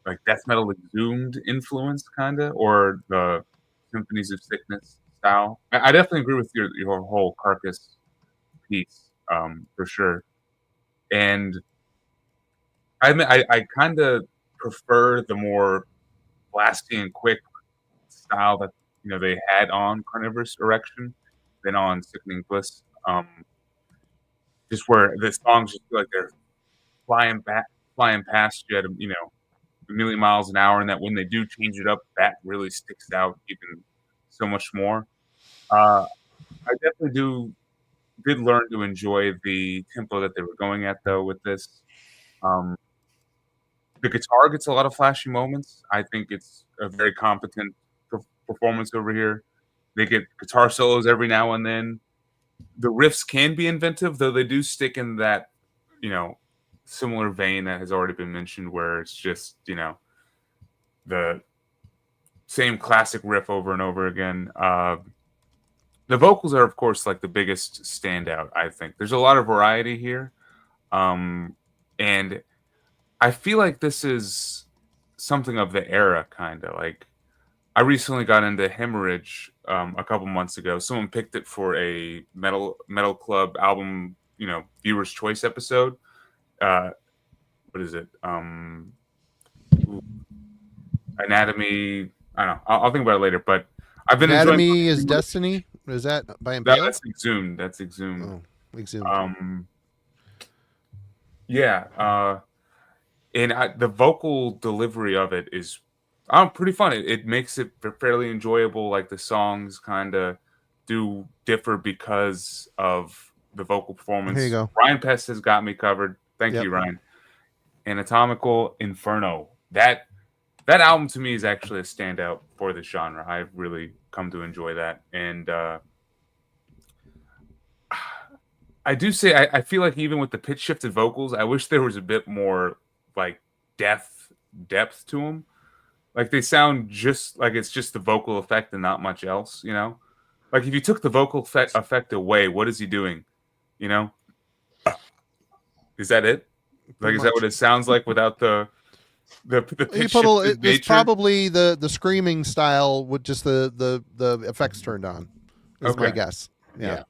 like death metal exhumed influence, kind of, or the Symphonies of Sickness style. I definitely agree with your whole Carcass piece, for sure. And I kind of prefer the more blasty and quick style that they had on Carnivorous Erection than on Sickening Bliss. Just where the songs just feel like they're flying past you at a million miles an hour, and that when they do change it up, that really sticks out even so much more. I definitely did learn to enjoy the tempo that they were going at, though, with this. The guitar gets a lot of flashy moments. I think it's a very competent performance over here. They get guitar solos every now and then. The riffs can be inventive, though they do stick in that, similar vein that has already been mentioned, where it's just, the same classic riff over and over again. The vocals are, of course, like the biggest standout, I think. There's a lot of variety here. And I feel like this is something of the era, kind of. Like, I recently got into Hemorrhage a couple months ago. Someone picked it for a Metal Club album, Viewer's Choice episode. What is it? Anatomy. I don't know. I'll think about it later. But I've been Anatomy is Destiny. Is that by Impale? That's Exhumed. That's Exhumed. Oh, Exhumed. Yeah. And the vocal delivery of it is pretty fun. It makes it fairly enjoyable. Like, the songs kind of do differ because of the vocal performance. Here you go. Ryan Pest has got me covered. Thank you, Ryan. Anatomical Inferno. That album to me is actually a standout for this genre. I've really come to enjoy that. And I do say I feel like even with the pitch shifted vocals, I wish there was a bit more like depth to them. Like, they sound just like it's just the vocal effect and not much else, Like, if you took the vocal effect away, what is he doing? Is that it? Like, is that what it sounds like without the pitch shifted nature? It's probably the screaming style with just the effects turned on. Is my guess. Yeah.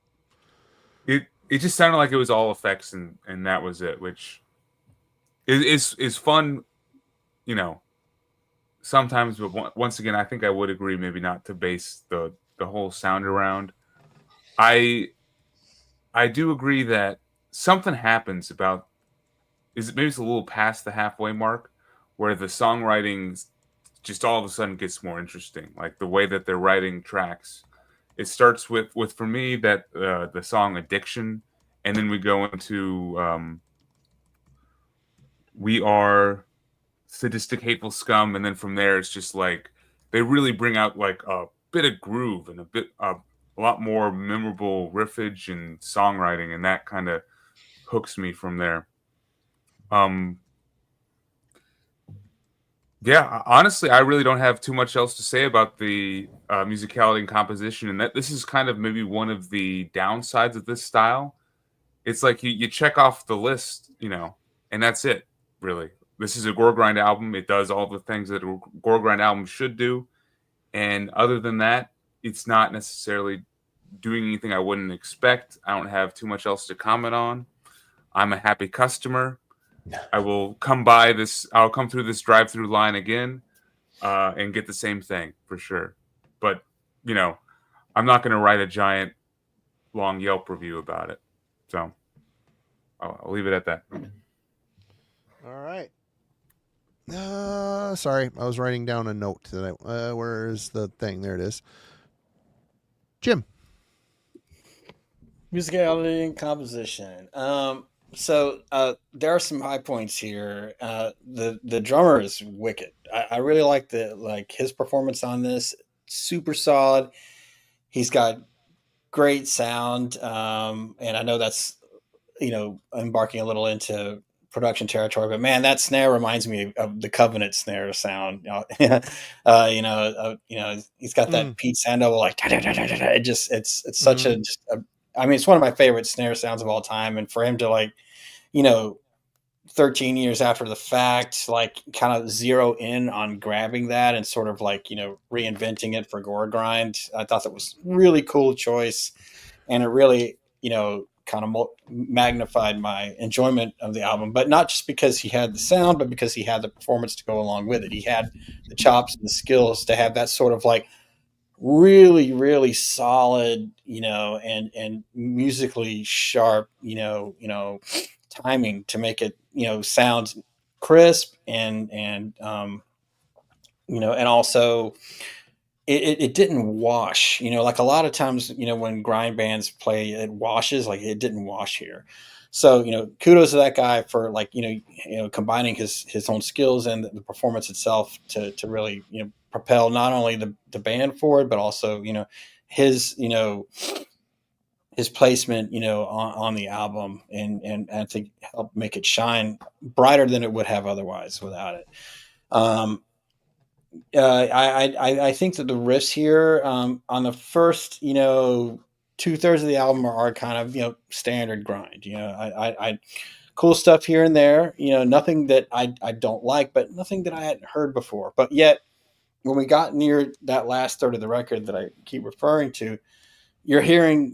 It just sounded like it was all effects and that was it, which is fun, sometimes, but once again, I think I would agree maybe not to base the whole sound around. I do agree that something happens about maybe it's a little past the halfway mark where the songwriting just all of a sudden gets more interesting. Like, the way that they're writing tracks, it starts with for me that the song Addiction, and then we go into We Are sadistic, hateful scum, and then from there it's just like they really bring out like a bit of groove and a lot more memorable riffage and songwriting, and that kind of hooks me from there. Yeah, honestly, I really don't have too much else to say about the musicality and composition, and that this is kind of maybe one of the downsides of this style. It's like you check off the list, and that's it, really. This is a Goregrind album. It does all the things that a Goregrind album should do, and other than that, it's not necessarily doing anything I wouldn't expect. I don't have too much else to comment on. I'm a happy customer. I will come by this. I'll come through this drive-through line again, and get the same thing for sure. But I'm not going to write a giant, long Yelp review about it. So I'll leave it at that. All right. Sorry, I was writing down a note that where's the thing? There it is. Jim. Musicality and composition. So there are some high points here. The drummer is wicked. I really like his performance on this. Super solid. He's got great sound. And I know that's embarking a little into production territory, but man, that snare reminds me of the Covenant snare sound. He's got that Pete Sandoval like it's such I mean, it's one of my favorite snare sounds of all time, and for him to 13 years after the fact, kind of zero in on grabbing that and sort of reinventing it for Goregrind, I thought that was really cool choice, and it really kind of magnified my enjoyment of the album, but not just because he had the sound, but because he had the performance to go along with it. He had the chops and the skills to have that sort of really, really solid, and musically sharp, timing to make it, sound crisp and also it didn't wash, like a lot of times, when grind bands play, it washes, it didn't wash here. So, kudos to that guy for combining his own skills and the performance itself to really, propel not only the band forward, but also, his placement, on the album and I think help make it shine brighter than it would have otherwise without it. I think that the riffs here on the first, 2/3 of the album are kind of, standard grind. I cool stuff here and there, nothing that I don't like, but nothing that I hadn't heard before. But yet, when we got near that last third of the record that I keep referring to, you're hearing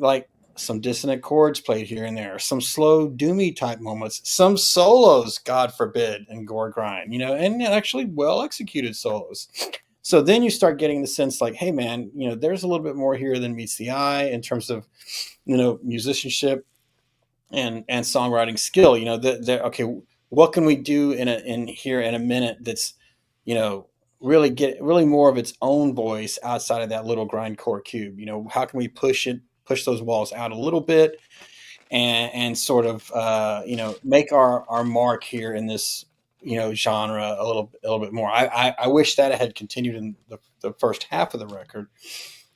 some dissonant chords played here and there, some slow doomy type moments, some solos, God forbid, in Goregrind, and actually well executed solos. So then you start getting the sense hey man, there's a little bit more here than meets the eye in terms of, musicianship and songwriting skill. Okay, what can we do in here in a minute that's, really more of its own voice outside of that little grindcore cube? How can we push those walls out a little bit and sort of, make our mark here in this, genre a little bit more. I wish that it had continued in the first half of the record,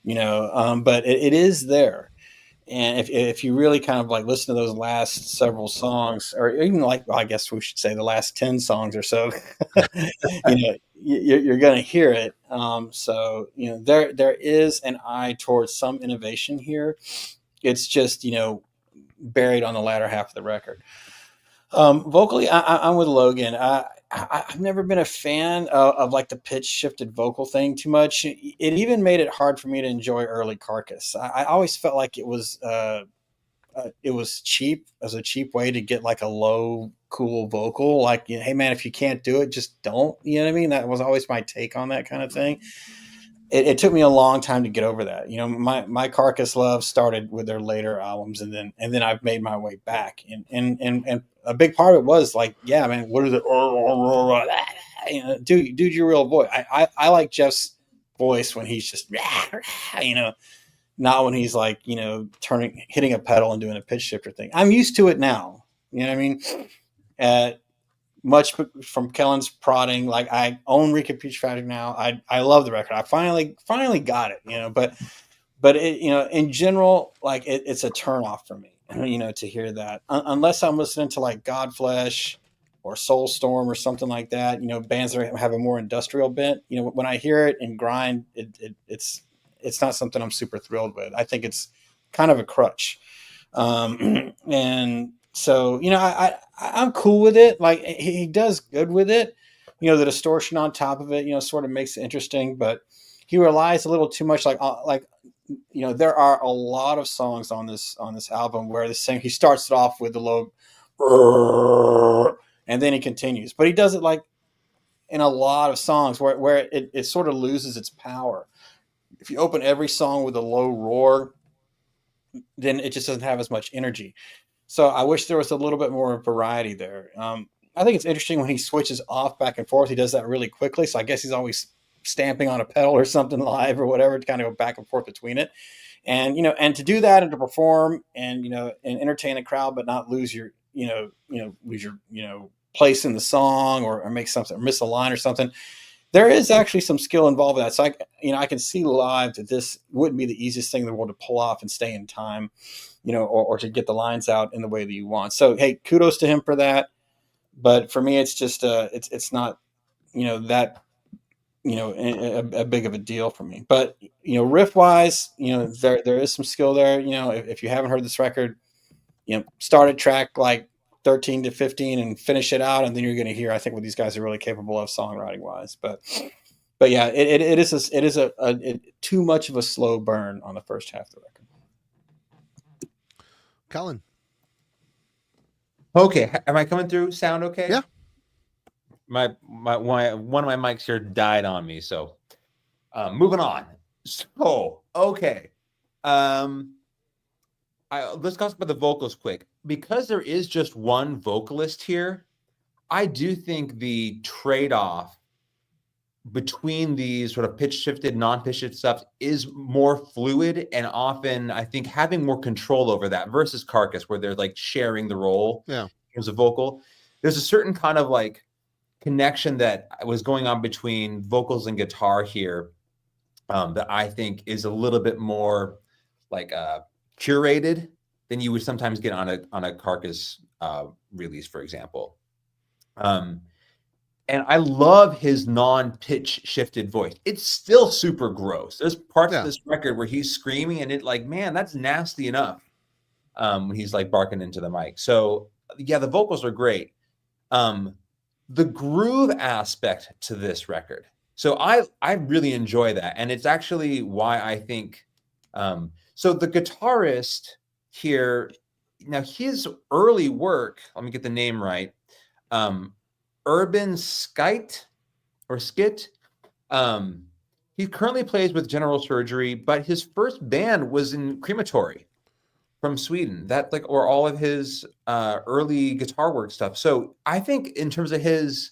but it is there. And if you really kind of listen to those last several songs, or even I guess we should say the last 10 songs or so, you're going to hear it. So, there is an eye towards some innovation here. It's just, buried on the latter half of the record. Vocally, I'm with Logan. I've never been a fan of the pitch shifted vocal thing too much. It even made it hard for me to enjoy early Carcass. I always felt like it was cheap, as a cheap way to get a low, cool vocal. Hey man, if you can't do it, just don't. You know what I mean? That was always my take on that kind of thing. It took me a long time to get over that. My Carcass love started with their later albums, and then I've made my way back. And a big part of it was yeah, man, what is it? Dude, your real voice. I like Jeff's voice when he's just, not when he's hitting a pedal and doing a pitch shifter thing. I'm used to it now. You know what I mean? much from Kellen's prodding. Like, I own Recon Putrefaction now. I love the record. I finally got it, you know, but it, you know, in general, like it's a turnoff for me, you know, to hear that, unless I'm listening to like Godflesh or Soulstorm or something like that, you know, bands that have a more industrial bent. You know, when I hear it in grind, it's not something I'm super thrilled with. I think it's kind of a crutch. And so, you know, I'm cool with it. Like, he does good with it. You know, the distortion on top of it, you know, sort of makes it interesting, but he relies a little too much, like, you know, there are a lot of songs on this album where he starts it off with the low, and then he continues, but he does it like in a lot of songs where it sort of loses its power. If you open every song with a low roar, then it just doesn't have as much energy. So I wish there was a little bit more variety there. I think it's interesting when he switches off back and forth. He does that really quickly. So I guess he's always stamping on a pedal or something live or whatever to kind of go back and forth between it. And, you know, and to do that and to perform and, you know, and entertain a crowd, but not lose your, lose your, place in the song or make something, or miss a line or something. There is actually some skill involved in that. So I can see live that this wouldn't be the easiest thing in the world to pull off and stay in time, you know, or to get the lines out in the way that you want. So, hey, kudos to him for that. But for me, it's just, it's not, you know, that, you know, a big of a deal for me. But, you know, riff wise, you know, there is some skill there. You know, if you haven't heard this record, you know, start at track like 13 to 15 and finish it out, and then you're going to hear, I think, what these guys are really capable of songwriting wise. But yeah, it is too much of a slow burn on the first half of the record. Colin. Okay, am I coming through? Sound okay? Yeah. My one of my mics here died on me, so moving on. So okay, let's talk about the vocals quick. Because there is just one vocalist here, I do think the trade-off between these sort of pitch-shifted, non-pitch shifted stuff is more fluid, and often I think having more control over that versus Carcass, where they're like sharing the role as a vocal. There's a certain kind of like connection that was going on between vocals and guitar here that I think is a little bit more like curated than you would sometimes get on a Carcass release, for example. And I love his non-pitch shifted voice. It's still super gross. There's parts of this record where he's screaming and it like, man, that's nasty enough when he's like barking into the mic. So yeah, the vocals are great. The groove aspect to this record. So I really enjoy that. And it's actually why I think, so the guitarist here, now his early work, let me get the name right. Urban Skite or Skit. He currently plays with General Surgery, but his first band was in Crematory from Sweden. That like, or all of his early guitar work stuff. So I think in terms of his,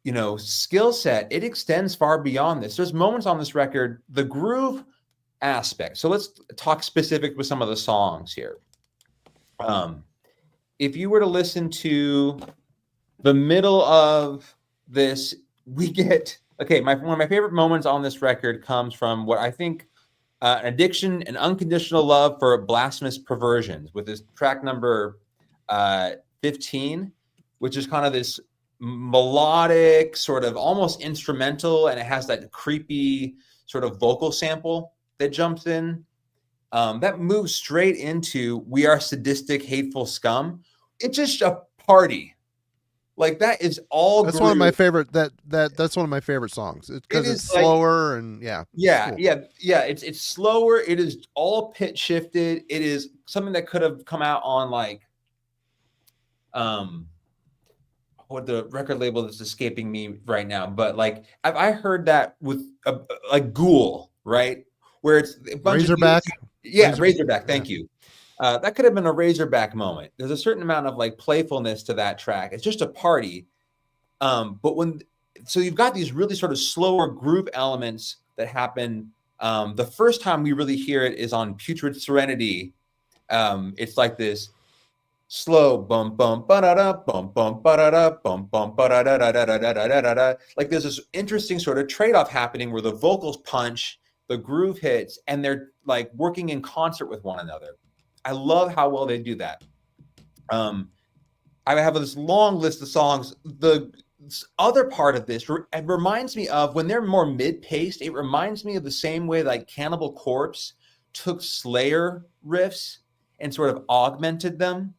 you know, skill set, it extends far beyond this. There's moments on this record, the groove aspect. So let's talk specific with some of the songs here. If you were to listen to the middle of this, we get, okay, one of my favorite moments on this record comes from what I think an addiction and unconditional love for blasphemous perversions, with this track number 15, which is kind of this melodic, sort of almost instrumental, and it has that creepy sort of vocal sample that jumps in. That moves straight into We Are Sadistic, Hateful Scum. It's just a party. Like that is all. That's one of my favorite. That's one of my favorite songs because it's slower and yeah. It's slower. It is all pitch shifted. It is something that could have come out on like, what the record label that's escaping me right now. But like, I heard that with like Ghoul, right, where it's a bunch Razorback. Razorback. Thank you. That could have been a Razorback moment. There's a certain amount of like playfulness to that track. It's just a party. So you've got these really sort of slower groove elements that happen. The first time we really hear it is on Putrid Serenity. It's like this slow bum bum ba da da bum bum ba da da bum bum ba da da da da da da da da da. Like there's this interesting sort of trade-off happening where the vocals punch, the groove hits, and they're like working in concert with one another. I love how well they do that. I have this long list of songs. The other part of this it reminds me of when they're more mid-paced. It reminds me of the same way like Cannibal Corpse took Slayer riffs and sort of augmented them.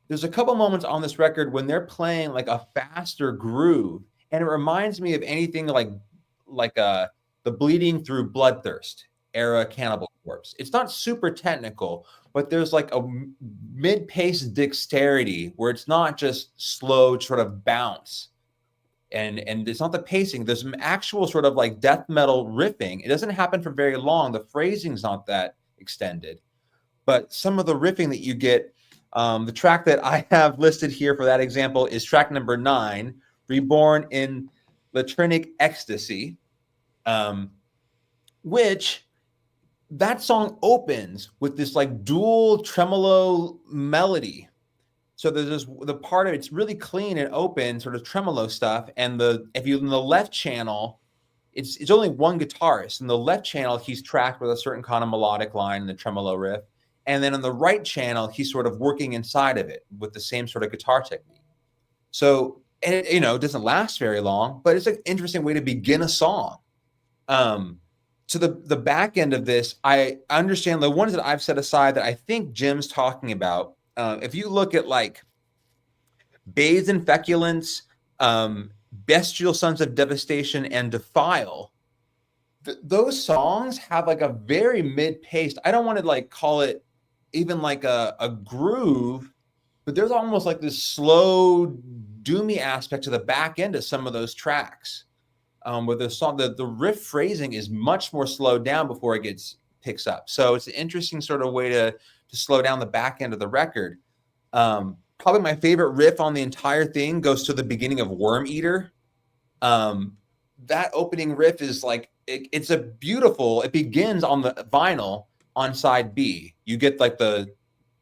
There's a couple moments on this record when they're playing like a faster groove, and it reminds me of anything like the Bleeding Through Bloodthirst era Cannibal Corpse. It's not super technical, but there's like a mid-paced dexterity where it's not just slow sort of bounce. And it's not the pacing. There's some actual sort of like death metal riffing. It doesn't happen for very long. The phrasing's not that extended. But some of the riffing that you get, the track that I have listed here for that example is track number 9, Reborn in Latrinic Ecstasy, which that song opens with this like dual tremolo melody. So there's this, the part of it's really clean and open sort of tremolo stuff. And if you in the left channel, it's only one guitarist. In the left channel, he's tracked with a certain kind of melodic line in the tremolo riff. And then on the right channel, he's sort of working inside of it with the same sort of guitar technique. So, and it, it doesn't last very long, but it's an interesting way to begin a song. To the back end of this, I understand the ones that I've set aside that I think Jim's talking about. If you look at like Bathe in Feculence, Bestial Sons of Devastation, and Defile, those songs have like a very mid-paced, I don't want to like call it even like a groove, but there's almost like this slow, doomy aspect to the back end of some of those tracks. Where the song, the riff phrasing is much more slowed down before it picks up. So it's an interesting sort of way to slow down the back end of the record. Probably my favorite riff on the entire thing goes to the beginning of Worm Eater. That opening riff is like, it's a beautiful, it begins on the vinyl on side B. You get like the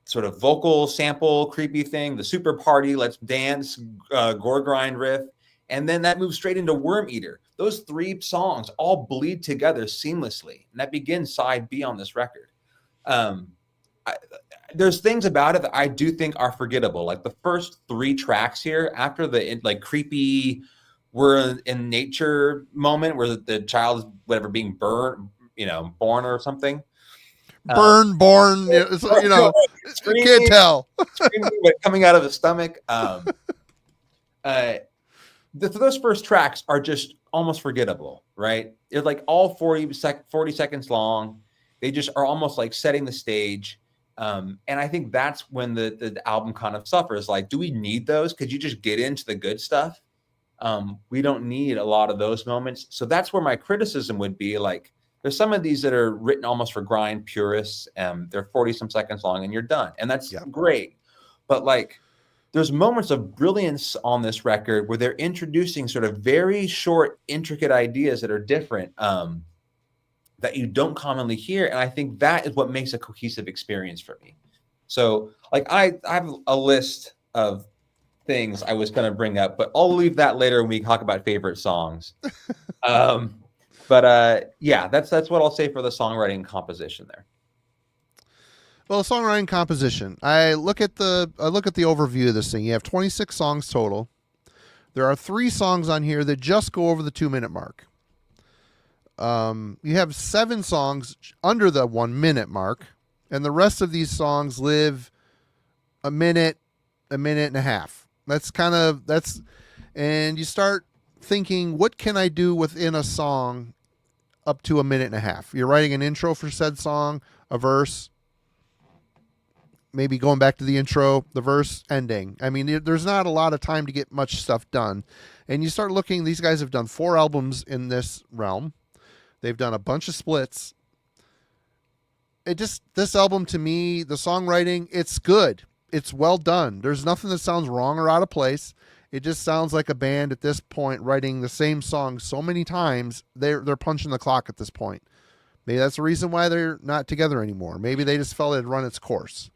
sort of vocal sample creepy thing, the super party, let's dance, Goregrind riff. And then that moves straight into Worm Eater. Those 3 songs all bleed together seamlessly. And that begins side B on this record. There's things about it that I do think are forgettable. Like the first 3 tracks here, after the like creepy, we're in nature moment where the child is whatever being born or something. Born, you can't tell. Coming out of the stomach. Those first tracks are just almost forgettable, right? It's like all 40 seconds long. They just are almost like setting the stage. And I think that's when the album kind of suffers. Like, do we need those? Could you just get into the good stuff? We don't need a lot of those moments. So that's where my criticism would be. Like, there's some of these that are written almost for grind purists. They're 40 some seconds long and you're done. And that's great. But like, there's moments of brilliance on this record where they're introducing sort of very short, intricate ideas that are different, that you don't commonly hear. And I think that is what makes a cohesive experience for me. So like I have a list of things I was going to bring up, but I'll leave that later when we talk about favorite songs. Yeah, that's what I'll say for the songwriting and composition there. Well, songwriting composition. I look at the overview of this thing. You have 26 songs total. There are 3 songs on here that just go over the 2-minute mark. You have 7 songs under the 1-minute mark, and the rest of these songs live a minute and a half. And you start thinking, what can I do within a song up to a minute and a half? You're writing an intro for said song, a verse, maybe going back to the intro, the verse, ending. I mean, there's not a lot of time to get much stuff done. And you start looking, these guys have done 4 albums in this realm. They've done a bunch of splits. This album to me, the songwriting, it's good. It's well done. There's nothing that sounds wrong or out of place. It just sounds like a band at this point writing the same song so many times. They're punching the clock at this point. Maybe that's the reason why they're not together anymore. Maybe they just felt it had run its course.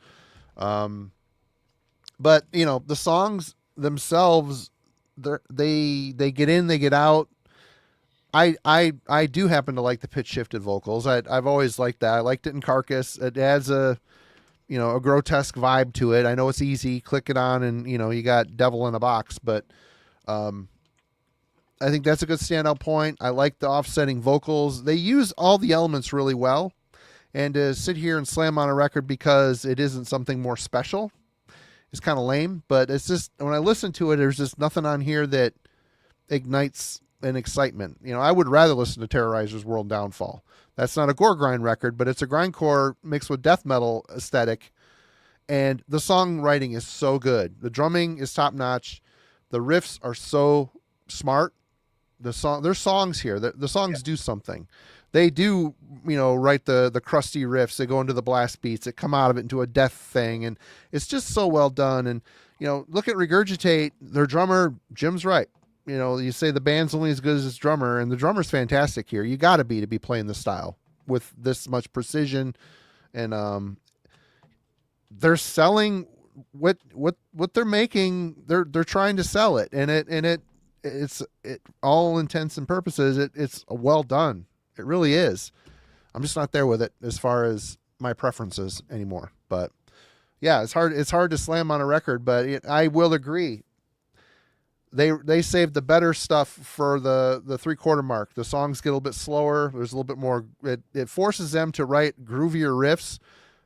But the songs themselves, they get in, they get out. I do happen to like the pitch shifted vocals. I've always liked that. I liked it in Carcass. It adds a grotesque vibe to it. I know it's easy, click it on, and you got devil in a box, but I think that's a good standout point. I like the offsetting vocals. They use all the elements really well, and to sit here and slam on a record because it isn't something more special is kind of lame. But it's just, when I listen to it, there's just nothing on here that ignites an excitement. I would rather listen to Terrorizer's World Downfall. That's not a Goregrind record, but it's a grindcore mixed with death metal aesthetic. And the songwriting is so good. The drumming is top notch. The riffs are so smart. There's songs here. The songs do something. They do, write the crusty riffs. They go into the blast beats that come out of it into a death thing. And it's just so well done. And, look at Regurgitate. Their drummer, Jim's right. You say the band's only as good as its drummer, and the drummer's fantastic here. You got to be playing this style with this much precision, and they're selling what they're making. They're trying to sell it, and it's all intents and purposes. It's well done. It really is. I'm just not there with it as far as my preferences anymore. But yeah, it's hard to slam on a record, but I will agree. They saved the better stuff for the 3/4 mark. The songs get a little bit slower. There's a little bit more. It forces them to write groovier riffs.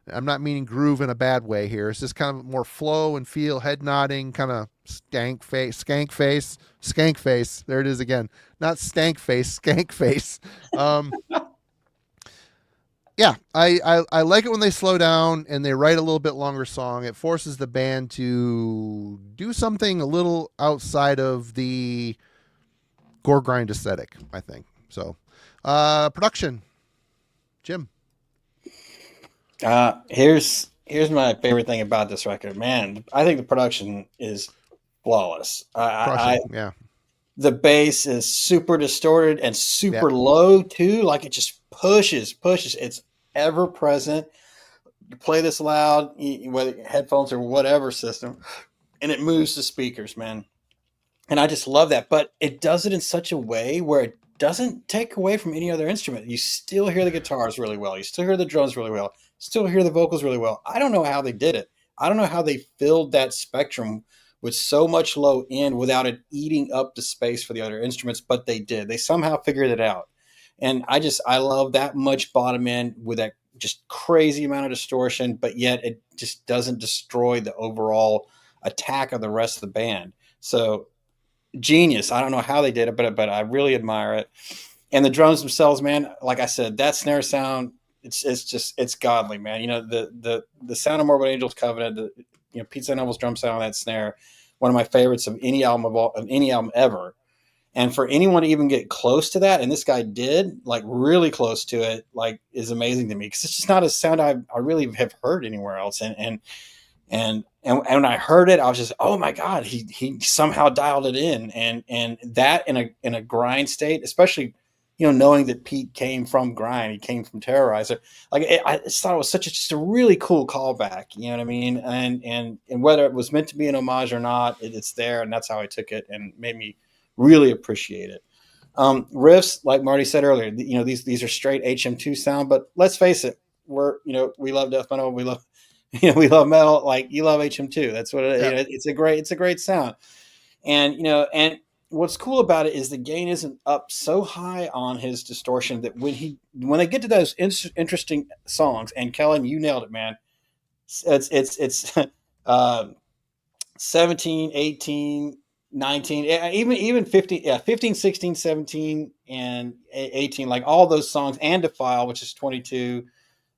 I'm not meaning groove in a bad way here. It's just kind of more flow and feel, head nodding, kind of skank face. There it is again. Not stank face, skank face. Yeah, I like it when they slow down and they write a little bit longer song. It forces the band to do something a little outside of the Goregrind aesthetic, I think. So, production, Jim. Here's my favorite thing about this record, man. I think the production is flawless. Yeah. The bass is super distorted and super low too. Like it just pushes. It's ever present. You play this loud, whether headphones or whatever system, and it moves the speakers, man. And I just love that. But it does it in such a way where it doesn't take away from any other instrument. You still hear the guitars really well. You still hear the drums really well. Still hear the vocals really well. I don't know how they did it. I don't know how they filled that spectrum with so much low end without it eating up the space for the other instruments, but they did. They somehow figured it out. And I love that much bottom end with that just crazy amount of distortion, but yet it just doesn't destroy the overall attack of the rest of the band. So genius. I don't know how they did it, but I really admire it. And the drums themselves, man, like I said, that snare sound, it's godly, man. The sound of Morbid Angel's Covenant, Pete Sandoval's drum sound on that snare, one of my favorites of any album ever. And for anyone to even get close to that, and this guy did, like really close to it, like is amazing to me, because it's just not a sound I really have heard anywhere else. And when I heard it, I was just, oh my God, he somehow dialed it in, and that in a grind state, especially knowing that Pete came from grind, he came from Terrorizer. Like I just thought it was just a really cool callback. You know what I mean? And whether it was meant to be an homage or not, it's there, and that's how I took it, and made me really appreciate it. Riffs, like Marty said earlier, these are straight HM2 sound, but let's face it, we love death metal, we love metal, like you love HM2. That's what it is. Yeah. It's a great sound. And what's cool about it is the gain isn't up so high on his distortion that when they get to those interesting songs, and Kellen, you nailed it, man. It's 17, 18, 19, even 15, 16, 17, and 18, like all those songs, and Defile, which is 22.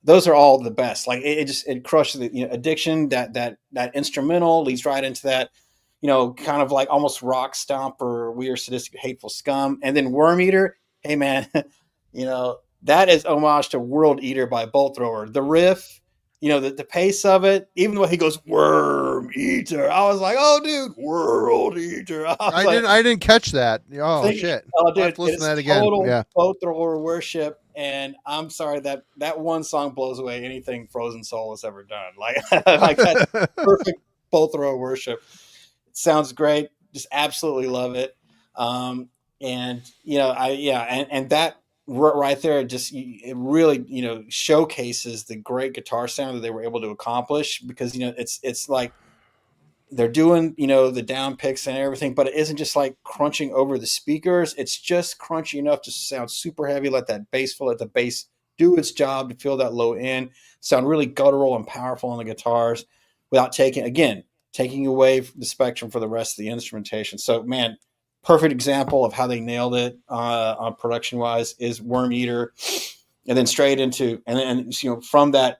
Those are all the best. Like it crushes the Addiction. That instrumental leads right into that, kind of like almost rock stomp or weird, sadistic, hateful scum. And then Worm Eater. Hey man, that is homage to World Eater by Bolt Thrower. The riff, the pace of it, even though he goes Worm Eater, I was like, oh dude, World Eater. I didn't catch that. Oh shit. Oh dude, I'll listen to that again. Total Yeah. Bolt Thrower worship. And I'm sorry that one song blows away anything Frozen Soul has ever done. Like that's both row worship. It sounds great. Just absolutely love it. And that right there, just it really showcases the great guitar sound that they were able to accomplish, because it's like they're doing the down picks and everything, but it isn't just like crunching over the speakers. It's just crunchy enough to sound super heavy, let that bass fill, let the bass do its job to fill that low end, sound really guttural and powerful on the guitars without taking away the spectrum for the rest of the instrumentation. So man, perfect example of how they nailed it on production wise is Worm Eater, and then straight into from that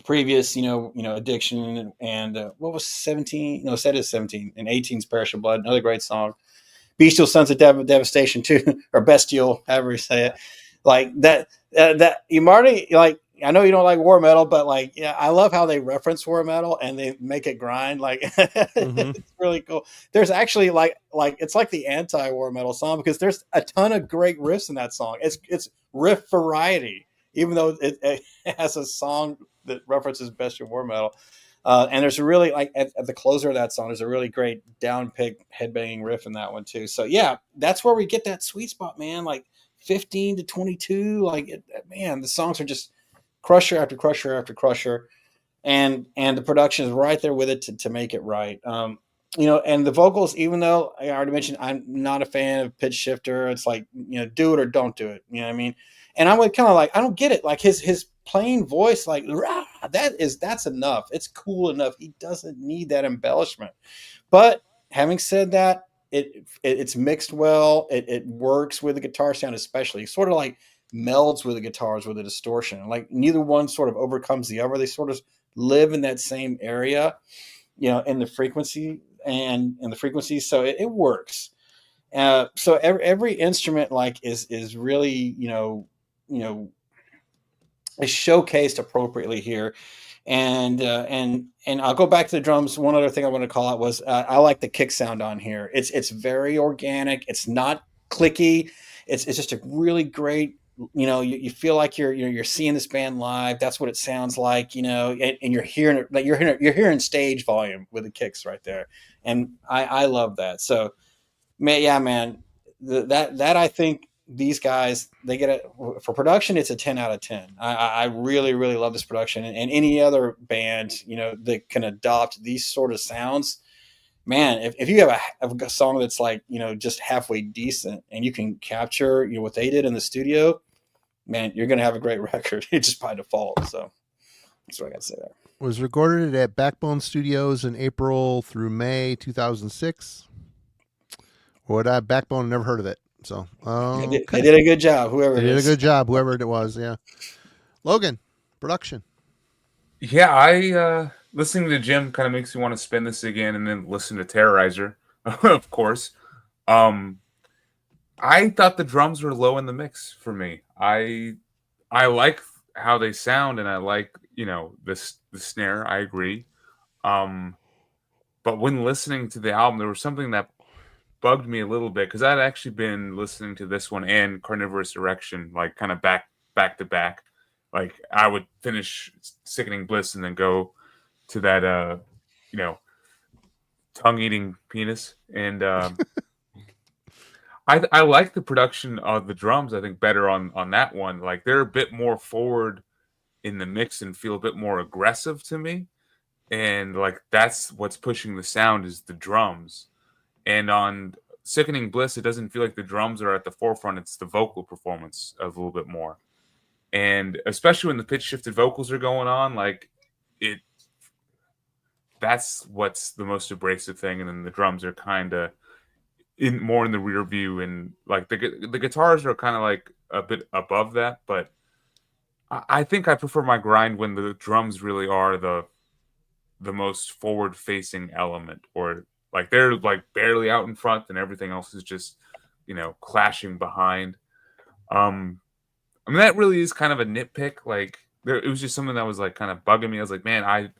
previous Addiction and what was 17? No, said is 17 and 18's Parish of Blood, another great song. Bestial Sons of Devastation too, or Bestial, however you say it. Like that you Marty, like I know you don't like war metal, but like I love how they reference war metal and they make it grind. Like It's really cool. There's actually like it's like the anti-war metal song, because there's a ton of great riffs in that song. It's riff variety, even though it has a song that references bestial war metal. And there's a really, like at the closer of that song, there's a really great down pick headbanging riff in that one too. So yeah, that's where we get that sweet spot, man. Like 15 to 22, man, the songs are just crusher after crusher after crusher, and the production is right there with it to make it right. And the vocals, even though I already mentioned I'm not a fan of pitch shifter, it's like do it or don't do it. You know what I mean? And I'm like kind of like I don't get it. Like his plain voice, like that's enough. It's cool enough. He doesn't need that embellishment. But having said that, it's mixed well. It works with the guitar sound, especially. It sort of like melds with the guitars with the distortion. Like neither one sort of overcomes the other. They sort of live in that same area, in the frequency and in the frequencies. So it works. So every instrument is really is showcased appropriately here. And I'll go back to the drums. One other thing I want to call out was I like the kick sound on here. It's very organic. It's not clicky. It's just a really great. You feel like you're seeing this band live. That's what it sounds like. And you're hearing it. Like you're hearing stage volume with the kicks right there. And I love that. So, man, that I think. These guys, they get it for production. It's a 10 out of 10. I really, really love this production, and any other band, that can adopt these sort of sounds, man, if you have a song that's like, just halfway decent and you can capture, what they did in the studio, man, you're going to have a great record just by default. So that's what I got to say there. Was recorded at Backbone Studios in April through May 2006. What Backbone, never heard of it. So they did a good job. Whoever it was. Yeah. Logan, production. Yeah, listening to Jim kind of makes me want to spin this again and then listen to Terrorizer, of course. I thought the drums were low in the mix for me. I like how they sound, and I like the snare. I agree. But when listening to the album, there was something that bugged me a little bit, because I'd actually been listening to this one and Carnivorous Erection like kind of back to back. Like I would finish Sickening Bliss and then go to that tongue-eating penis, and I like the production of the drums. I think better on that one. Like they're a bit more forward in the mix and feel a bit more aggressive to me, and like that's what's pushing the sound is the drums. And on Sickening Bliss, it doesn't feel like the drums are at the forefront. It's the vocal performance of a little bit more. And especially when the pitch shifted vocals are going on, like that's what's the most abrasive thing. And then the drums are kind of more in the rear view. And like the guitars are kind of like a bit above that. But I think I prefer my grind when the drums really are the most forward facing element, or like they're like barely out in front and everything else is just, clashing behind. I mean, that really is kind of a nitpick. Like it was just something that was like kind of bugging me. I was like, man,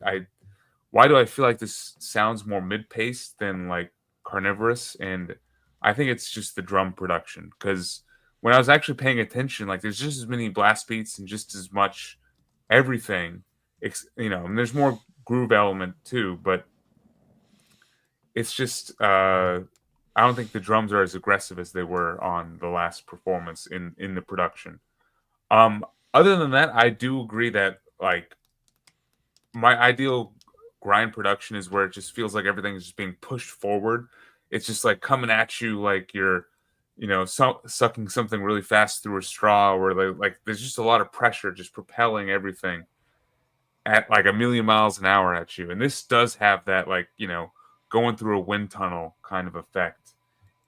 why do I feel like this sounds more mid-paced than like Carnivorous? And I think it's just the drum production, because when I was actually paying attention, like there's just as many blast beats and just as much everything, and there's more groove element too, but it's just I don't think the drums are as aggressive as they were on the last performance in the production. Other than that, I do agree that like my ideal grind production is where it just feels like everything is just being pushed forward. It's just like coming at you like you're, sucking something really fast through a straw, where like there's just a lot of pressure just propelling everything at like a million miles an hour at you. And this does have that, like, going through a wind tunnel kind of effect.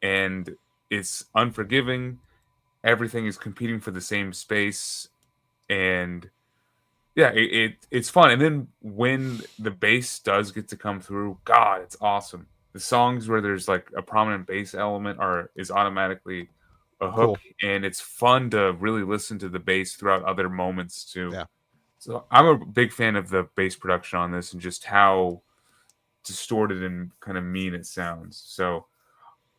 And it's unforgiving. Everything is competing for the same space. And yeah, it's fun. And then when the bass does get to come through, God, it's awesome. The songs where there's like a prominent bass element is automatically a hook, and it's fun to really listen to the bass throughout other moments too. Yeah. So I'm a big fan of the bass production on this and just how distorted and kind of mean it sounds. So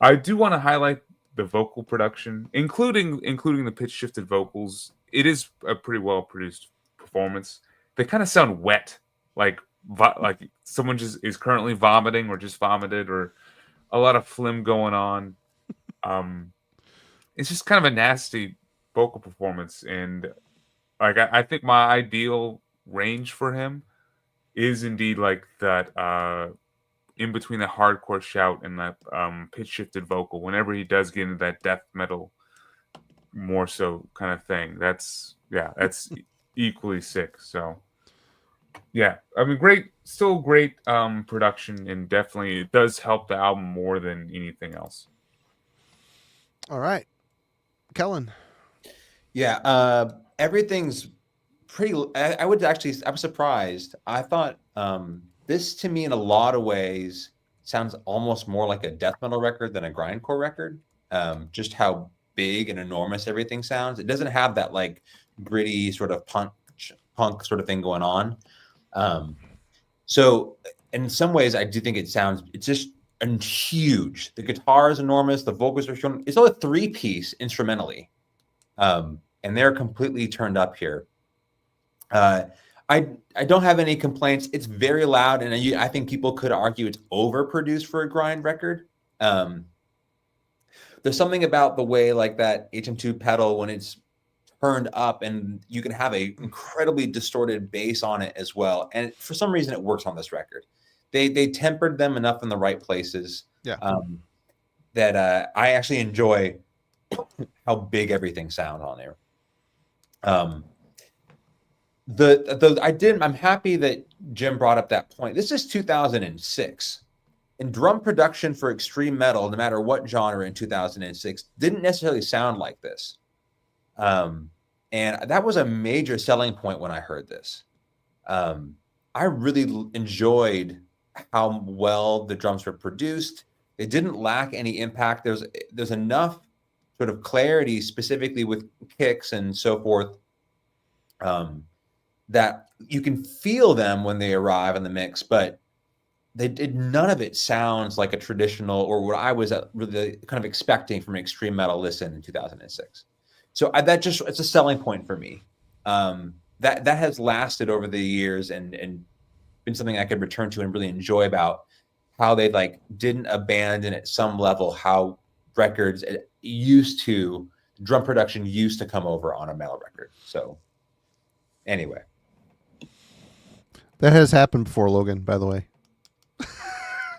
I do want to highlight the vocal production, including the pitch shifted vocals. It is a pretty well produced performance. They kind of sound wet, like someone just is currently vomiting or just vomited, or a lot of phlegm going on. It's just kind of a nasty vocal performance, and like I think my ideal range for him is indeed like that in between the hardcore shout and that pitch shifted vocal. Whenever he does get into that death metal more so kind of thing, that's equally sick. So yeah, I mean, still great production, and definitely it does help the album more than anything else. All right, Kellen. Yeah, everything's pretty. I was surprised. I thought this, to me, in a lot of ways, sounds almost more like a death metal record than a grindcore record. Just how big and enormous everything sounds. It doesn't have that like gritty sort of punk sort of thing going on. So in some ways, I do think it's just huge. The guitar is enormous. The vocals are shown. It's all a 3-piece instrumentally. And they're completely turned up here. I don't have any complaints. It's very loud, and I think people could argue it's overproduced for a grind record. There's something about the way like that HM2 pedal, when it's turned up, and you can have a incredibly distorted bass on it as well. And for some reason, it works on this record. They tempered them enough in the right places. Yeah. That I actually enjoy how big everything sounds on there. I'm happy that Jim brought up that point. This is 2006. And drum production for extreme metal, no matter what genre in 2006, didn't necessarily sound like this. And that was a major selling point when I heard this. I really enjoyed how well the drums were produced. They didn't lack any impact. There's enough sort of clarity, specifically with kicks and so forth, that you can feel them when they arrive in the mix, but none of it sounds like a traditional, or what I was really kind of expecting from an extreme metal listen in 2006. So it's a selling point for me. That has lasted over the years and been something I could return to and really enjoy about how they like didn't abandon at some level how records drum production used to come over on a metal record. So anyway. That has happened before, Logan, by the way.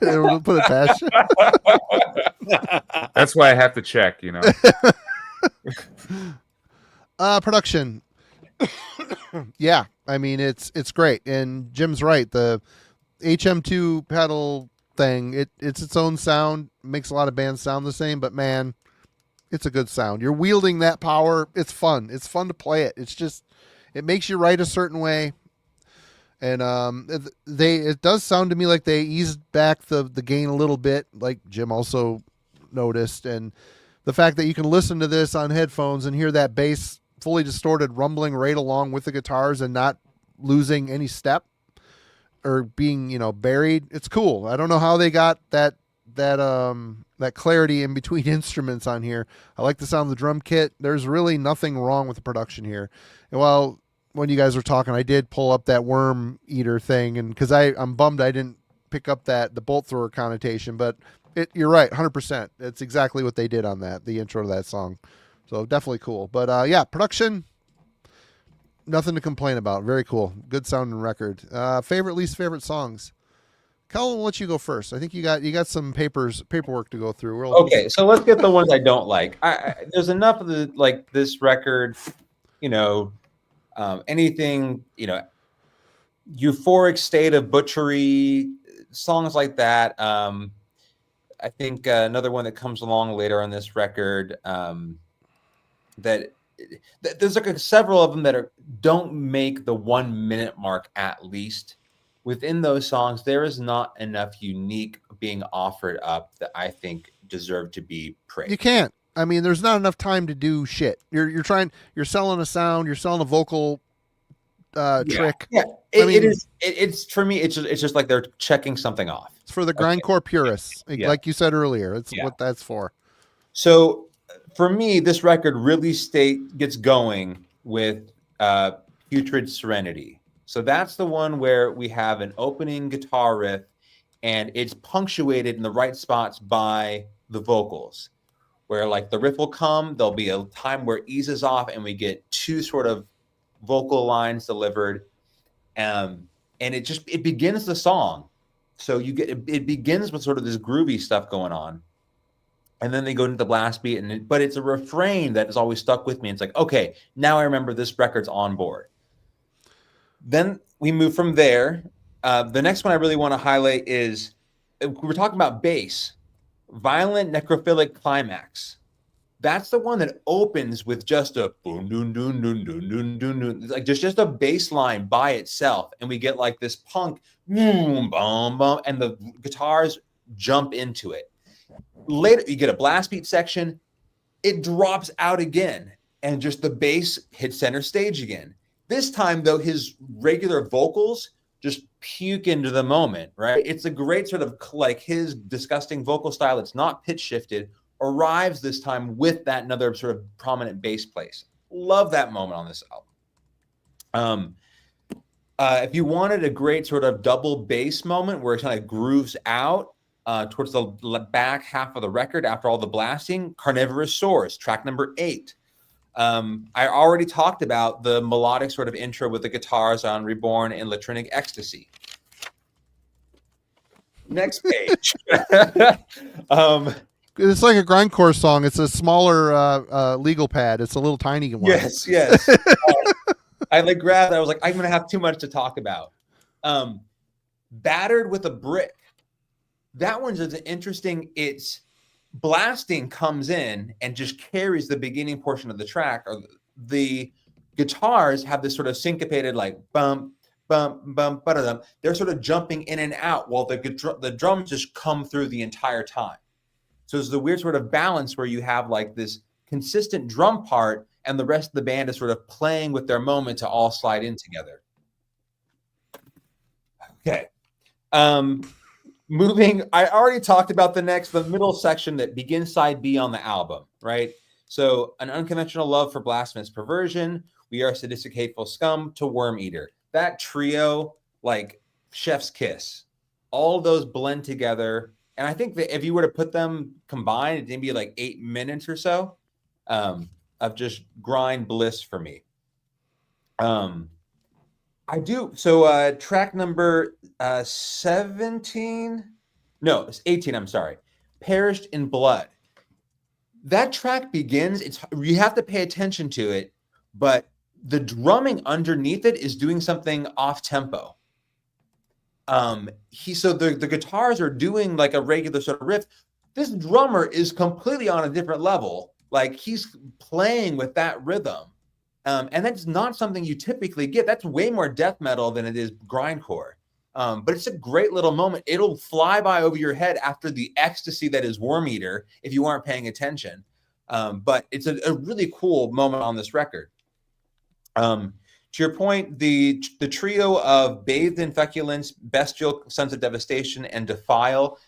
We'll put it past you. That's why I have to check, Production. Yeah, I mean it's great, and Jim's right. The HM2 pedal thing, it's its own sound. Makes a lot of bands sound the same, but man, it's a good sound. You're wielding that power. It's fun. It's fun to play it. It makes you write a certain way. And it does sound to me like they eased back the gain a little bit, like Jim also noticed. And the fact that you can listen to this on headphones and hear that bass fully distorted rumbling right along with the guitars and not losing any step or being, buried. It's cool. I don't know how they got that clarity in between instruments on here. I like the sound of the drum kit. There's really nothing wrong with the production here. And while when you guys were talking, I did pull up that worm eater thing, and because I'm bummed I didn't pick up the bolt thrower connotation, but you're right, 100%. It's exactly what they did on the intro to that song. So definitely cool. But yeah, production, nothing to complain about. Very cool. Good sounding record. Favorite, least favorite songs. Colin, we'll let you go first. I think you got some paperwork to go through. Okay, so let's get the ones I don't like. There's enough of this record, anything, euphoric state of butchery, songs like that. I think another one that comes along later on this record, that there's several of them that don't make the 1 minute mark at least. Within those songs, there is not enough unique being offered up that I think deserve to be praised. You can't. I mean, there's not enough time to do shit. You're selling a sound, you're selling a vocal trick. Yeah, it's for me. It's just like they're checking something off. It's for the grindcore purists, like you said earlier. It's what that's for. So, for me, this record really gets going with Putrid Serenity. So that's the one where we have an opening guitar riff, and it's punctuated in the right spots by the vocals, where like the riff will come, there'll be a time where it eases off, and we get two sort of vocal lines delivered, and it begins the song. So it begins with sort of this groovy stuff going on, and then they go into the blast beat, but it's a refrain that has always stuck with me. It's like, okay, now I remember this record's on board. Then we move from there. The next one I really want to highlight is, we're talking about bass, Violent Necrophilic Climax. That's the one that opens with just a boom, doon, doon, doon, doon, doon, doon, doon. Like just a bass line by itself. And we get like this punk, boom, boom, boom, and the guitars jump into it. Later, you get a blast beat section. It drops out again, and just the bass hits center stage again. This time, though, his regular vocals just puke into the moment, right? It's a great sort of like his disgusting vocal style. It's not pitch shifted, arrives this time with that another sort of prominent bass place. Love that moment on this album. If you wanted a great sort of double bass moment where it kind of grooves out towards the back half of the record after all the blasting, Carnivorous Sores, track number 8. I already talked about the melodic sort of intro with the guitars on Reborn and Latrinic Ecstasy. Next page. It's like a grindcore song. It's a smaller legal pad. It's a little tiny one. Yes. I grabbed that. I was like, I'm going to have too much to talk about. Battered with a Brick. That one's interesting. It's blasting comes in and just carries the beginning portion of the track, or the guitars have this sort of syncopated like bump, bump, bump, ba-da-dum. They're sort of jumping in and out while the drums just come through the entire time. So it's the weird sort of balance where you have like this consistent drum part and the rest of the band is sort of playing with their moment to all slide in together. Okay. Moving, I already talked about the middle section that begins side B on the album, right? So, An Unconventional Love for Blasphemous Perversion, We Are Sadistic Hateful Scum, to Worm Eater. That trio, like chef's kiss. All of those blend together. And I think that if you were to put them combined, it'd be like 8 minutes or so of just grind bliss for me. I do. So track number 17. No, it's 18. I'm sorry. Perished in Blood. That track begins. You have to pay attention to it, but the drumming underneath it is doing something off tempo. So the guitars are doing like a regular sort of riff. This drummer is completely on a different level. Like he's playing with that rhythm. And that's not something you typically get. That's way more death metal than it is grindcore. But it's a great little moment. It'll fly by over your head after the ecstasy that is Worm Eater if you aren't paying attention. But it's a really cool moment on this record. To your point, the trio of Bathed in Feculence, Bestial Sons of Devastation, and Defile.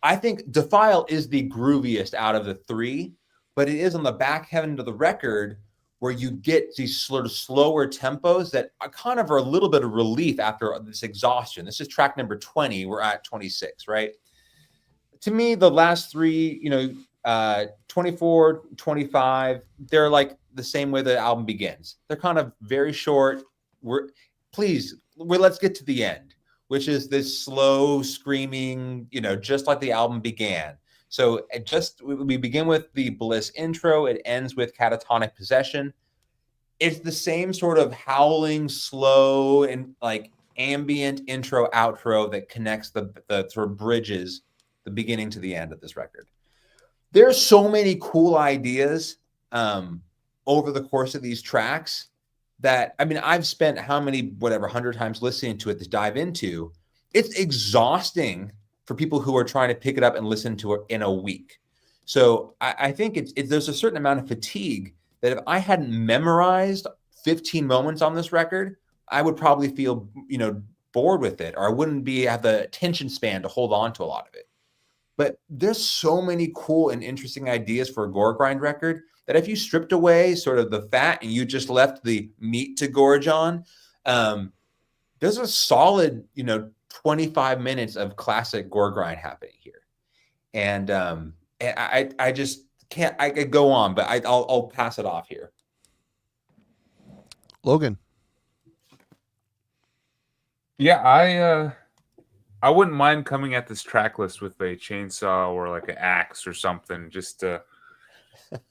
I think Defile is the grooviest out of the three, but it is on the back end of the record where you get these sort of slower tempos that are kind of are a little bit of relief after this exhaustion. This is track number 20. We're at 26, right? To me, the last three, 24, 25, they're like the same way the album begins. They're kind of very short. Let's get to the end, which is this slow screaming, just like the album began. So we begin with the Bliss intro. It ends with Catatonic Possession. It's the same sort of howling, slow, and like ambient intro outro that connects the sort of bridges the beginning to the end of this record. There's so many cool ideas over the course of these tracks that, I mean, I've spent 100 times listening to it to dive into. It's exhausting for people who are trying to pick it up and listen to it in a week. So I think there's a certain amount of fatigue that if I hadn't memorized 15 moments on this record, I would probably feel, bored with it, or I wouldn't have the attention span to hold on to a lot of it. But there's so many cool and interesting ideas for a Goregrind record that if you stripped away sort of the fat and you just left the meat to gorge on, there's a solid, 25 minutes of classic Goregrind happening here. And I just can't, I could go on, but I'll pass it off here. Logan. Yeah, I wouldn't mind coming at this track list with a chainsaw or like an axe or something, just to,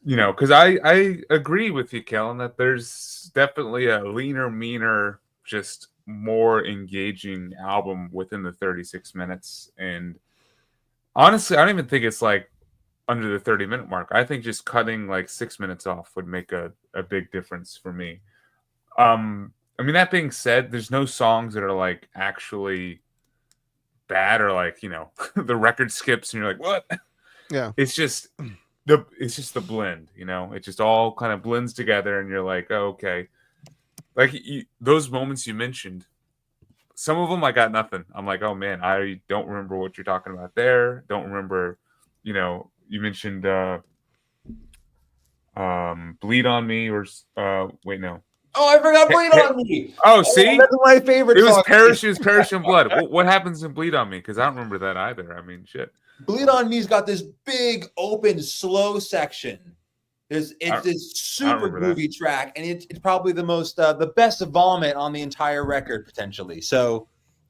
because I agree with you, Kellen, that there's definitely a leaner, meaner, just more engaging album within the 36 minutes. And honestly, I don't even think it's like under the 30-minute mark. I think just cutting like 6 minutes off would make a big difference for me. I mean, that being said, there's no songs that are like actually bad or like, the record skips and you're like, what? Yeah. It's just the blend, it just all kind of blends together and you're like, oh, okay. Like those moments you mentioned, some of them I got nothing. I'm like, oh man, I don't remember what you're talking about there. Don't remember, you mentioned Bleed on Me or wait, no. Oh, I forgot Bleed on Me. Oh, see? That's my favorite It was song. Perish in Blood. What happens in Bleed on Me? Because I don't remember that either. I mean, shit. Bleed on Me's got this big, open, slow section. It's this super groovy track, and it's probably the best vomit on the entire record, potentially. So,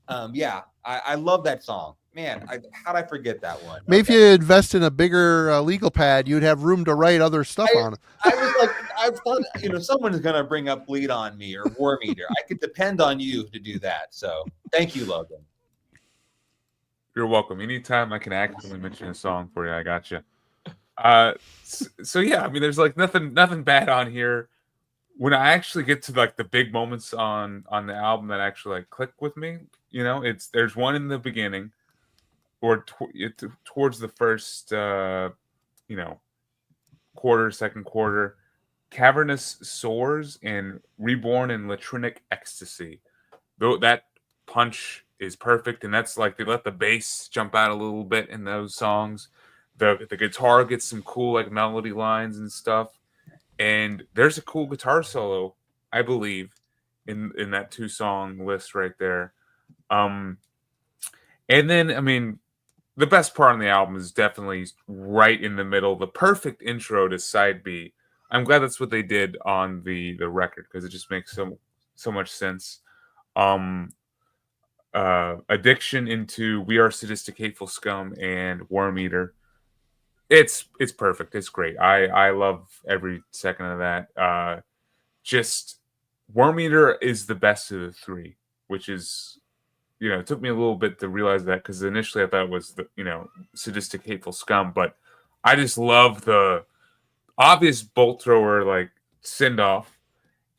I love that song. Man, how'd I forget that one? Maybe if you invest in a bigger legal pad, you'd have room to write other stuff on it. I thought, someone's going to bring up Bleed on Me or Worm Eater. I could depend on you to do that. So thank you, Logan. You're welcome. Anytime I can accidentally mention a song for you, I got you. So yeah, I mean, there's like nothing bad on here. When I actually get to like the big moments on the album that actually like click with me, there's one in the beginning or towards the first, second quarter, Cavernous Sores and Reborn in Latrinic Ecstasy. Though that punch is perfect, and that's like they let the bass jump out a little bit in those songs. The guitar gets some cool like melody lines and stuff, and there's a cool guitar solo, I believe, in that 2-song list right there. And then, I mean, the best part on the album is definitely right in the middle, the perfect intro to side B. I'm glad that's what they did on the record because it just makes so much sense. Addiction into We Are Sadistic Hateful Scum and Worm Eater. It's perfect. It's great. I love every second of that. Just Worm Eater is the best of the three, which is, it took me a little bit to realize that because initially I thought it was the, Sadistic Hateful Scum, but I just love the obvious bolt thrower like send off,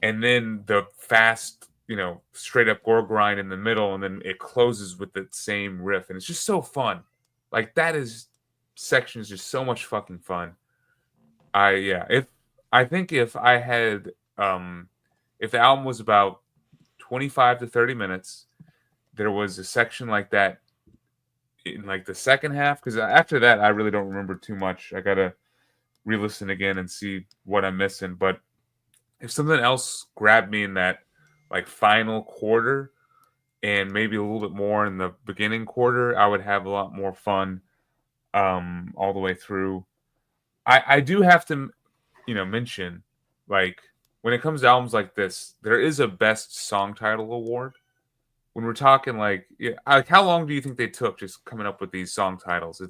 and then the fast, straight up Goregrind in the middle, and then it closes with the same riff, and it's just so fun. Like section is just so much fucking fun. If I had if the album was about 25 to 30 minutes, there was a section like that in like the second half, because after that I really don't remember too much. I gotta re-listen again and see what I'm missing, but if something else grabbed me in that like final quarter and maybe a little bit more in the beginning quarter, I would have a lot more fun all the way through. I do have to, mention, like, when it comes to albums like this, there is a best song title award. When we're talking like how long do you think they took just coming up with these song titles?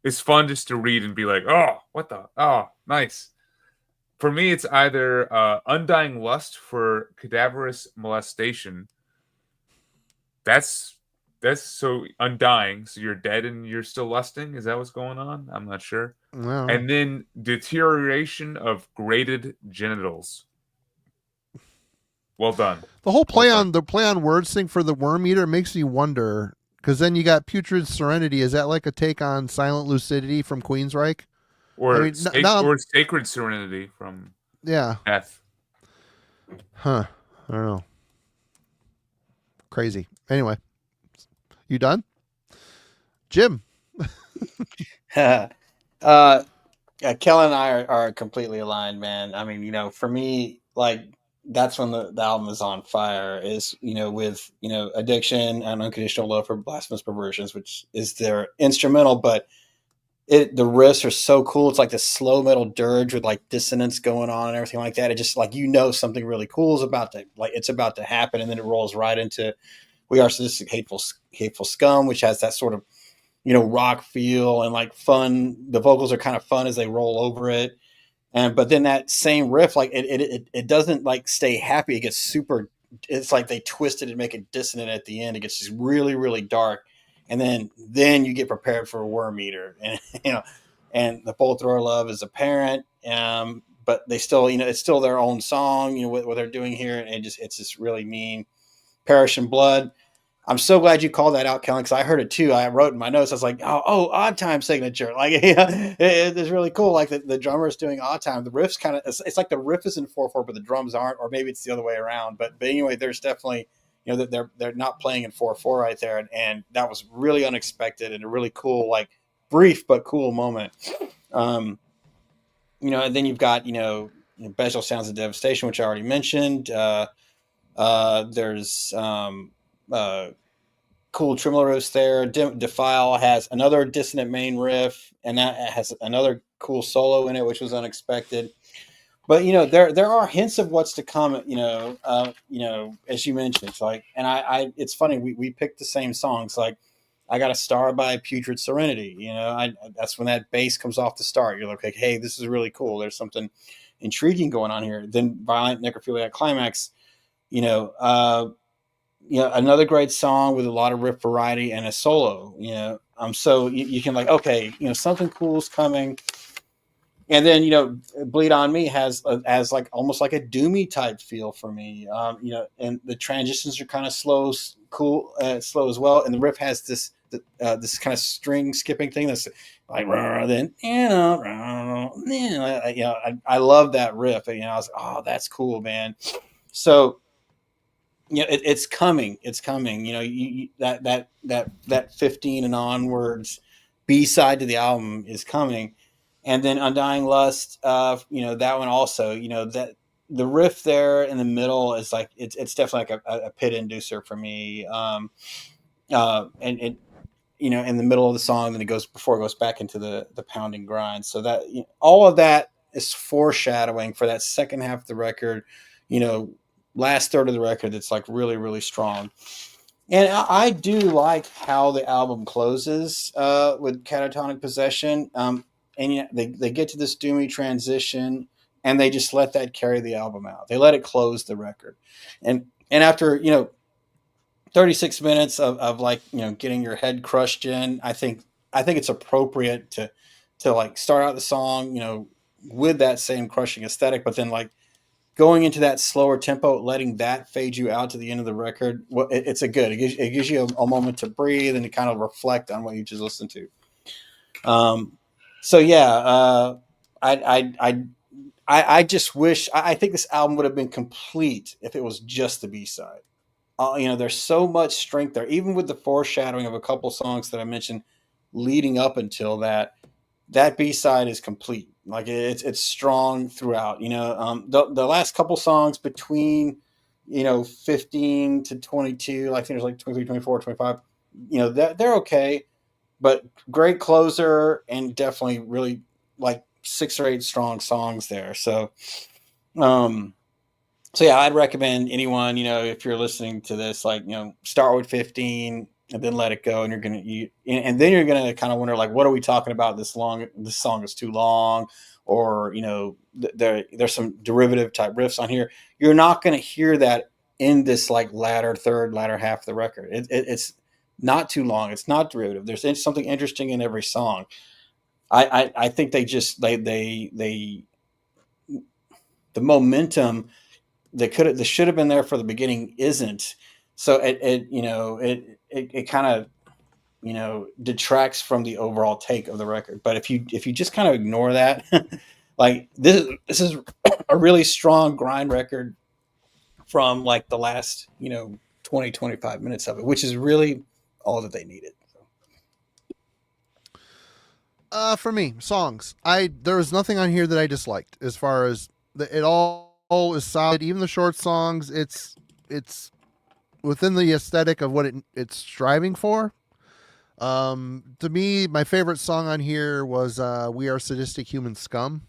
It's fun just to read and be like, oh, nice. For me, it's either Undying Lust for Cadaverous Molestation. That's so undying. So you're dead and you're still lusting. Is that what's going on? I'm not sure. No. And then Deterioration of Grated Genitals. Well done. The whole play on words thing for the Worm Eater makes me wonder, because then you got Putrid Serenity. Is that like a take on Silent Lucidity from Queensryche? Or or Sacred Serenity from Death. Huh. I don't know. Crazy. Anyway, you done? Jim. Kel and I are completely aligned, man. I mean, for me, like, that's when the album is on fire, is, with, Addiction and Unconditional Love for Blasphemous Perversions, which is their instrumental, but the riffs are so cool. It's like this slow metal dirge with like dissonance going on and everything like that. It just like, something really cool is about to happen. And then it rolls right into We Are Sadistic Hateful Scum, which has that sort of, rock feel and like fun. The vocals are kind of fun as they roll over it. But then that same riff, like it doesn't like stay happy. It gets super, it's like they twist it and make it dissonant at the end. It gets just really, really dark. And then you get prepared for a Worm Eater, and and the Bolt Thrower Love is apparent, but they still, it's still their own song, what they're doing here, and it's just really mean. Perish in Blood. I'm so glad you called that out, Kellen, because I heard it too. I wrote in my notes, I was like, oh, Odd Time signature, like it's really cool. Like the drummer is doing Odd Time. The riff's kind of, it's like the riff is in 4/4, but the drums aren't, or maybe it's the other way around. But anyway, there's definitely. That they're not playing in 4/4 right there, and that was really unexpected and a really cool, like brief but cool moment. And then you've got Bestial Sounds of Devastation, which I already mentioned. There's cool tremolo riffs there. Defile has another dissonant main riff, and that has another cool solo in it, which was unexpected. But there are hints of what's to come. As you mentioned, it's like, and I it's funny we picked the same songs. Like, I Got a Star by Putrid Serenity. That's when that bass comes off the start. You're like, hey, this is really cool. There's something intriguing going on here. Then Violent Necrophiliac Climax. Another great song with a lot of riff variety and a solo. So you can like, okay, something cool's coming. And then, Bleed On Me has as like almost like a doomy type feel for me. And the transitions are kind of slow, cool, slow as well. And the riff has this kind of string skipping thing that's like, then, I love that riff. And, I was like, oh, that's cool, man. So, it's coming. It's coming. That 15 and onwards B-side to the album is coming. And then Undying Lust, that one also, that the riff there in the middle is like, it's definitely like a pit inducer for me. And it, in the middle of the song, then it goes back into the pounding grind. So that, all of that is foreshadowing for that second half of the record, last third of the record. That's like really, really strong. And I do like how the album closes with Catatonic Possession. And they get to this doomy transition, and they just let that carry the album out. They let it close the record, and after 36 minutes of like getting your head crushed in, I think it's appropriate to like start out the song with that same crushing aesthetic, but then like going into that slower tempo, letting that fade you out to the end of the record. Well, it gives you a moment to breathe and to kind of reflect on what you just listened to. So yeah, I just wish, I think this album would have been complete if it was just the B-side. There's so much strength there, even with the foreshadowing of a couple songs that I mentioned leading up until that B-side is complete. Like it's strong throughout. The last couple songs between 15 to 22, like I think there's like 23, 24, 25. They're okay, but great closer and definitely really like 6 or 8 strong songs there. So yeah, I'd recommend anyone, if you're listening to this, like, start with 15 and then let it go. And then you're going to kind of wonder, like, what are we talking about this long? This song is too long, or, there's some derivative type riffs on here. You're not going to hear that in this like latter half of the record. It's not too long. It's not derivative. There's something interesting in every song. I think they the momentum that should have been there for the beginning isn't. So it kind of detracts from the overall take of the record. But if you just kind of ignore that, like this is a really strong grind record from like the last 20-25 minutes of it, which is really all that they needed. For me, songs. There was nothing on here that I disliked as far as it all is solid. Even the short songs, it's within the aesthetic of what it's striving for. To me, my favorite song on here was "We Are Sadistic Human Scum."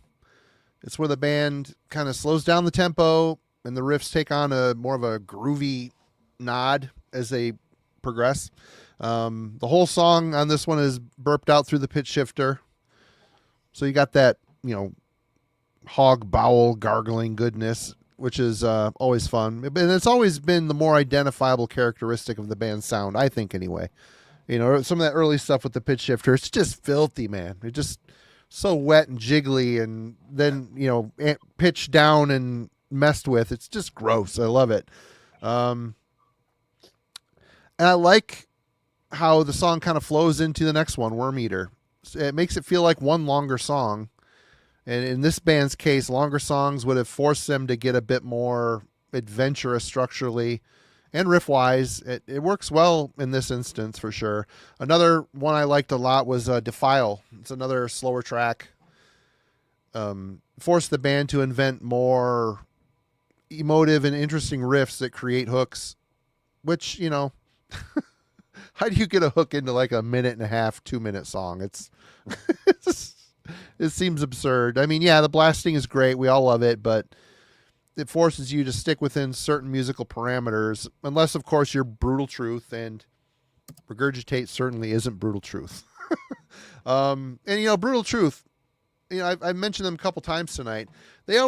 It's where the band kind of slows down the tempo and the riffs take on a more of a groovy nod as they progress. The whole song on this one is burped out through the pitch shifter, so you got that hog bowel gargling goodness, which is always fun. And it's always been the more identifiable characteristic of the band's sound, I think, anyway. Some of that early stuff with the pitch shifter, it's just filthy, man. It's just so wet and jiggly, and then pitched down and messed with. It's just gross. I love it. And I like how the song kind of flows into the next one, Worm Eater. It makes it feel like one longer song. And in this band's case, longer songs would have forced them to get a bit more adventurous structurally and riff-wise. It works well in this instance for sure. Another one I liked a lot was Defile. It's another slower track. Forced the band to invent more emotive and interesting riffs that create hooks, which, how do you get a hook into like a 1.5-minute, 2-minute song? It seems absurd. I mean, yeah, the blasting is great. We all love it, but it forces you to stick within certain musical parameters, unless, of course, you're Brutal Truth, and Regurgitate certainly isn't Brutal Truth. And, Brutal Truth, I've mentioned them a couple times tonight. They're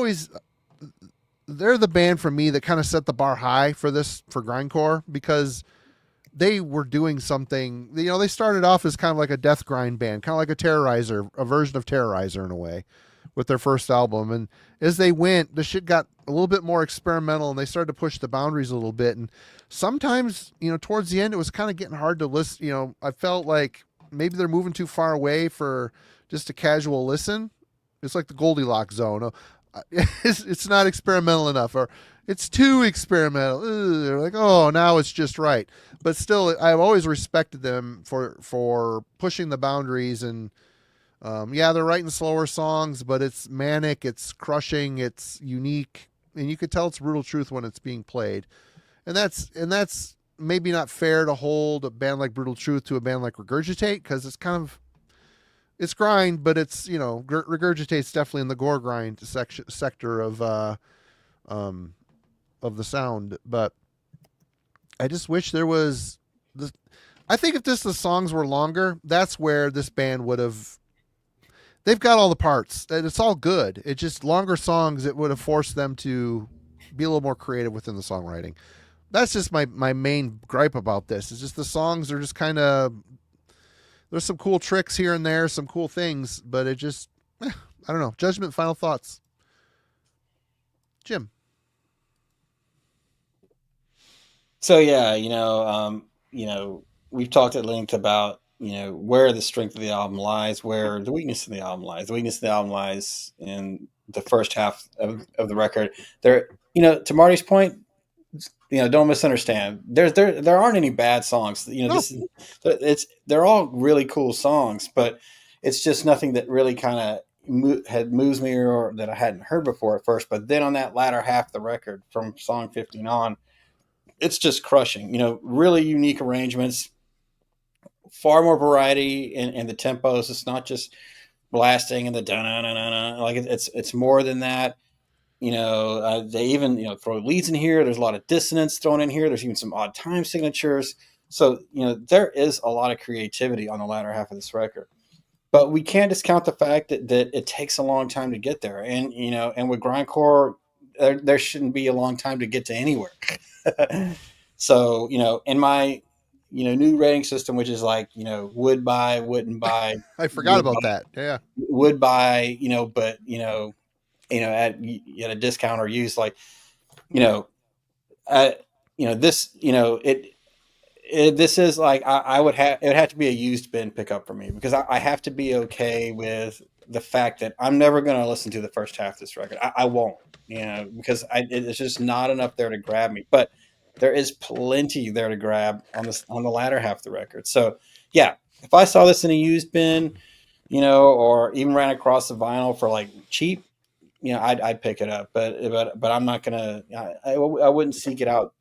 the band for me that kind of set the bar high for grindcore, because they were doing something. They started off as kind of like a death grind band, kind of like a Terrorizer, a version of Terrorizer in a way, with their first album. And as they went, the shit got a little bit more experimental, and they started to push the boundaries a little bit. And sometimes, towards the end, it was kind of getting hard to listen. I felt like maybe they're moving too far away for just a casual listen. It's like the Goldilocks zone. It's not experimental enough, or it's too experimental. They're like, oh, now it's just right. But still, I've always respected them for pushing the boundaries. And they're writing slower songs, but it's manic, it's crushing, it's unique, and you could tell it's Brutal Truth when it's being played. And that's maybe not fair to hold a band like Brutal Truth to a band like Regurgitate, because it's grind, but it's Regurgitate's definitely in the Goregrind sector of the sound. But I just wish there was I think if the songs were longer, that's where this band would have. They've got all the parts, and it's all good. It's just longer songs. It would have forced them to be a little more creative within the songwriting. That's just my main gripe about this. It's just the songs are just kind of. There's some cool tricks here and there, some cool things, but it just, I don't know. Judgment, final thoughts. Jim. So yeah, we've talked at length about where the strength of the album lies, where the weakness of the album lies. The weakness of the album lies in the first half of the record. There, to Marty's point, don't misunderstand. There aren't any bad songs. No. They're all really cool songs, but it's just nothing that really kind of had moves me or that I hadn't heard before at first. But then on that latter half of the record, from song 15 on, it's just crushing. Really unique arrangements, far more variety in the tempos. It's not just blasting and the da-na-na-na-na. Like it's more than that. They even throw leads in here. There's a lot of dissonance thrown in here. There's even some odd time signatures. So there is a lot of creativity on the latter half of this record. But we can't discount the fact that it takes a long time to get there. And, and with grindcore, there shouldn't be a long time to get to anywhere. So, in my, new rating system, which is like, would buy, wouldn't buy. I forgot about that. Yeah. Would buy, but, at a discount or use, like, this, this is like it would have to be a used bin pickup for me, because I have to be okay with the fact that I'm never going to listen to the first half of this record. I won't, because it's just not enough there to grab me. But there is plenty there to grab on the latter half of the record. So yeah, if I saw this in a used bin, or even ran across the vinyl for like cheap, I'd pick it up. But I'm not gonna. I wouldn't seek it out.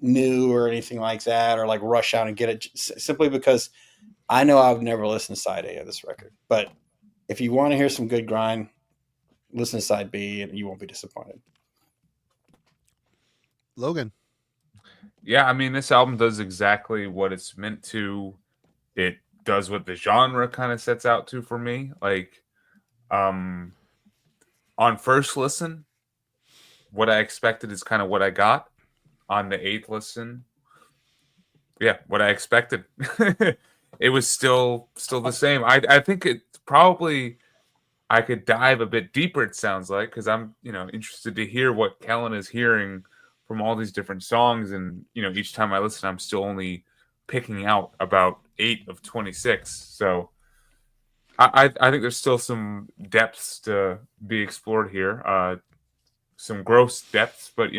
New or anything like that, or like rush out and get it, simply because I know I've never listened to side A of this record. But if you want to hear some good grind, listen to side B and you won't be disappointed. Logan. Yeah, I mean, this album does exactly what it's meant to. It does what the genre kind of sets out to for me. Like, on first listen, what I expected is kind of what I got. On the 8th listen, yeah, what I expected. It was still the same. I think it probably, I could dive a bit deeper, it sounds like, because I'm interested to hear what Kellen is hearing from all these different songs, and each time I listen, I'm still only picking out about 8 of 26. So I think there's still some depths to be explored here, some gross depths, but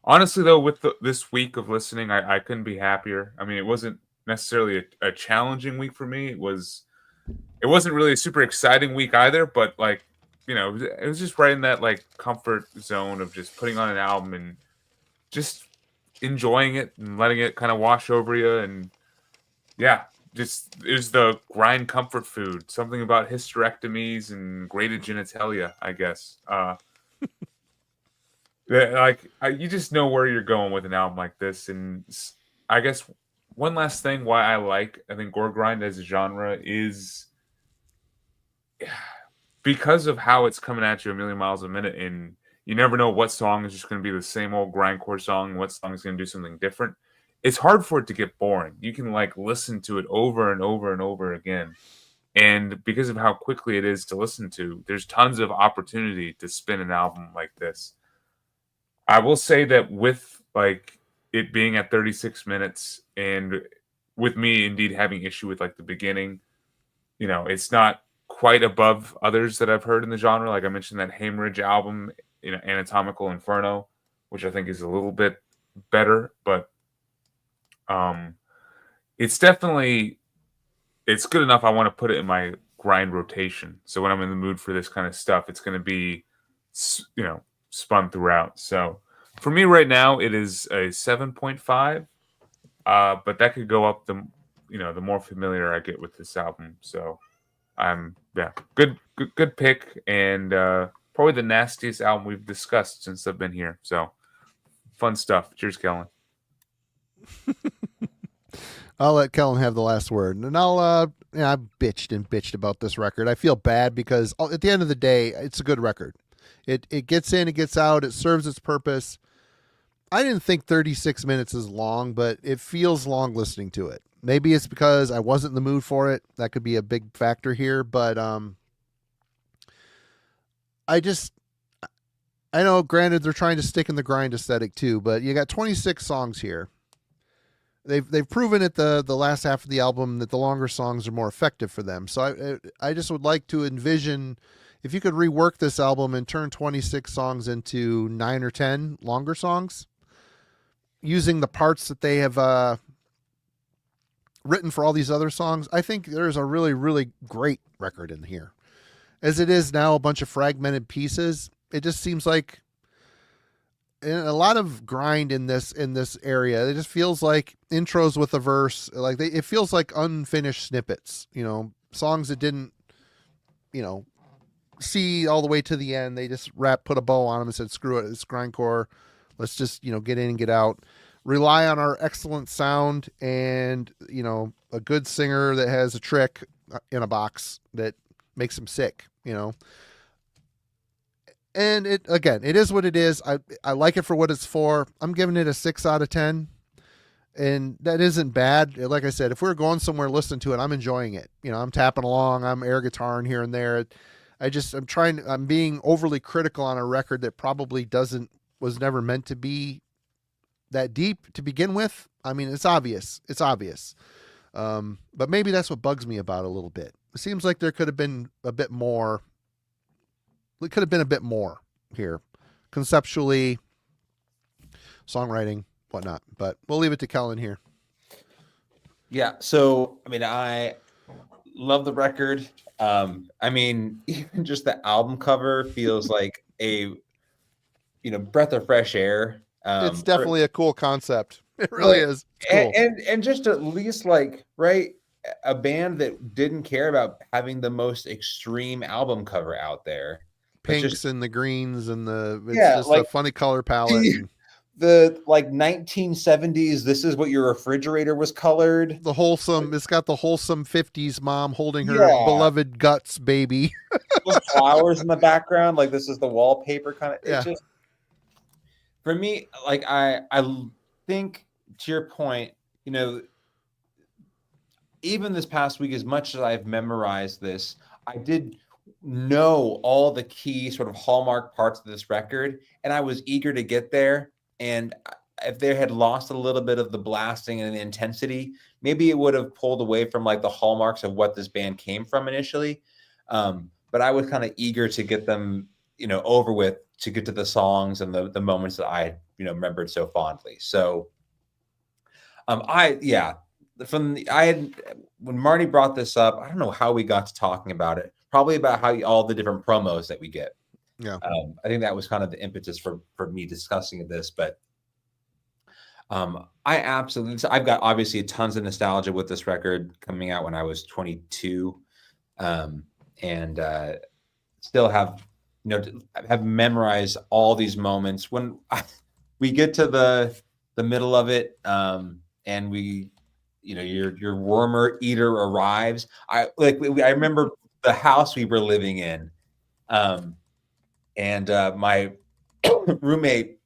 honestly, though, with this week of listening, I couldn't be happier. I mean, it wasn't necessarily a challenging week for me. It wasn't really a super exciting week either, but like, it was just right in that like comfort zone of just putting on an album and just enjoying it and letting it kind of wash over you. And yeah, just it was the grind comfort food. Something about hysterectomies and grated genitalia, I guess. You just know where you're going with an album like this. And I guess one last thing why I think Goregrind as a genre is because of how it's coming at you a million miles a minute, and you never know what song is just going to be the same old grindcore song and what song is going to do something different. It's hard for it to get boring. You can like listen to it over and over and over again. And because of how quickly it is to listen to, there's tons of opportunity to spin an album like this. I will say that with like it being at 36 minutes, and with me indeed having issue with like the beginning, it's not quite above others that I've heard in the genre. Like I mentioned that Hemorrhage album, Anatomical Inferno, which I think is a little bit better, but it's definitely, it's good enough. I want to put it in my grind rotation. So when I'm in the mood for this kind of stuff, it's going to be, spun throughout. So for me right now, it is a 7.5, but that could go up the more familiar I get with this album. So good pick, and probably the nastiest album we've discussed since I've been here. So fun stuff. Cheers, Kellen. I'll let Kellen have the last word, and I bitched about this record. I feel bad because at the end of the day, it's a good record. It gets in, it gets out, it serves its purpose. I didn't think 36 minutes is long, but it feels long listening to it. Maybe it's because I wasn't in the mood for it. That could be a big factor here, but I know, granted, they're trying to stick in the grind aesthetic too, but you got 26 songs here. They've proven at the last half of the album that the longer songs are more effective for them. So I just would like to envision if you could rework this album and turn 26 songs into 9 or 10 longer songs, using the parts that they have written for all these other songs. I think there's a really, really great record in here. As it is now, a bunch of fragmented pieces. It just seems like a lot of grind in this area. It just feels like intros with a verse. Like it feels like unfinished snippets. Songs that didn't, see all the way to the end. They just put a bow on them and said, "Screw it, it's grindcore. Let's just get in and get out." Rely on our excellent sound and a good singer that has a trick in a box that makes him sick. And it is what it is. I like it for what it's for. I'm giving it a 6 out of 10. And that isn't bad. Like I said, if we're going somewhere, listening to it, I'm enjoying it. I'm tapping along, I'm air guitaring here and there. I'm being overly critical on a record that probably was never meant to be that deep to begin with. I mean, it's obvious. But maybe that's what bugs me about it a little bit. It seems like there could have been a bit more. It could have been a bit more here, conceptually, songwriting, whatnot. But we'll leave it to Kellen here. Yeah. So, I love the record. Even just the album cover feels like a, breath of fresh air. It's definitely a cool concept. It really is. It's cool. And just at least right, a band that didn't care about having the most extreme album cover out there. Pinks and the greens and a funny color palette. The 1970s, this is what your refrigerator was colored. It's got the wholesome 50s mom holding her beloved guts baby. Those flowers in the background, this is the wallpaper kind of. Yeah. It's just, for me, I think, to your point, even this past week, as much as I've memorized this, I did know all the key sort of hallmark parts of this record, and I was eager to get there. And if they had lost a little bit of the blasting and the intensity, maybe it would have pulled away from the hallmarks of what this band came from initially. But I was kind of eager to get them, over with, to get to the songs and the moments that I, remembered so fondly. So, when Marty brought this up, I don't know how we got to talking about it. Probably about all the different promos that we get. Yeah. I think that was kind of the impetus for me discussing this, but I've got obviously tons of nostalgia with this record coming out when I was 22, and still have memorized all these moments when we get to the middle of it, and we, your wormer eater arrives. I remember the house we were living in, and my roommate,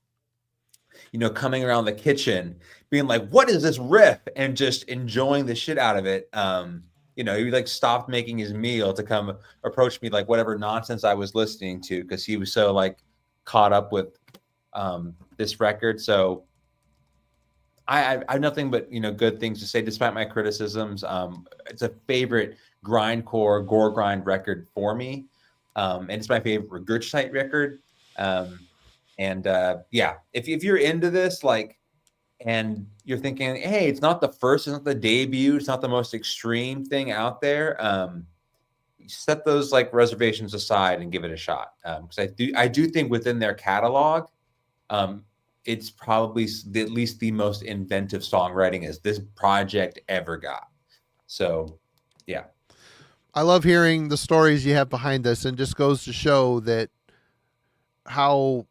coming around the kitchen, being like, "What is this riff?" and just enjoying the shit out of it. He stopped making his meal to come approach me, whatever nonsense I was listening to, because he was so caught up with this record. So I have nothing but good things to say, despite my criticisms. It's a favorite grindcore Goregrind record for me, and it's my favorite Regurgitate record. If you're into this, and you're thinking, hey, it's not the first, it's not the debut, it's not the most extreme thing out there, set those reservations aside and give it a shot, because I do think within their catalog, it's probably at least the most inventive songwriting as this project ever got. So, yeah. I love hearing the stories you have behind this, and just goes to show that how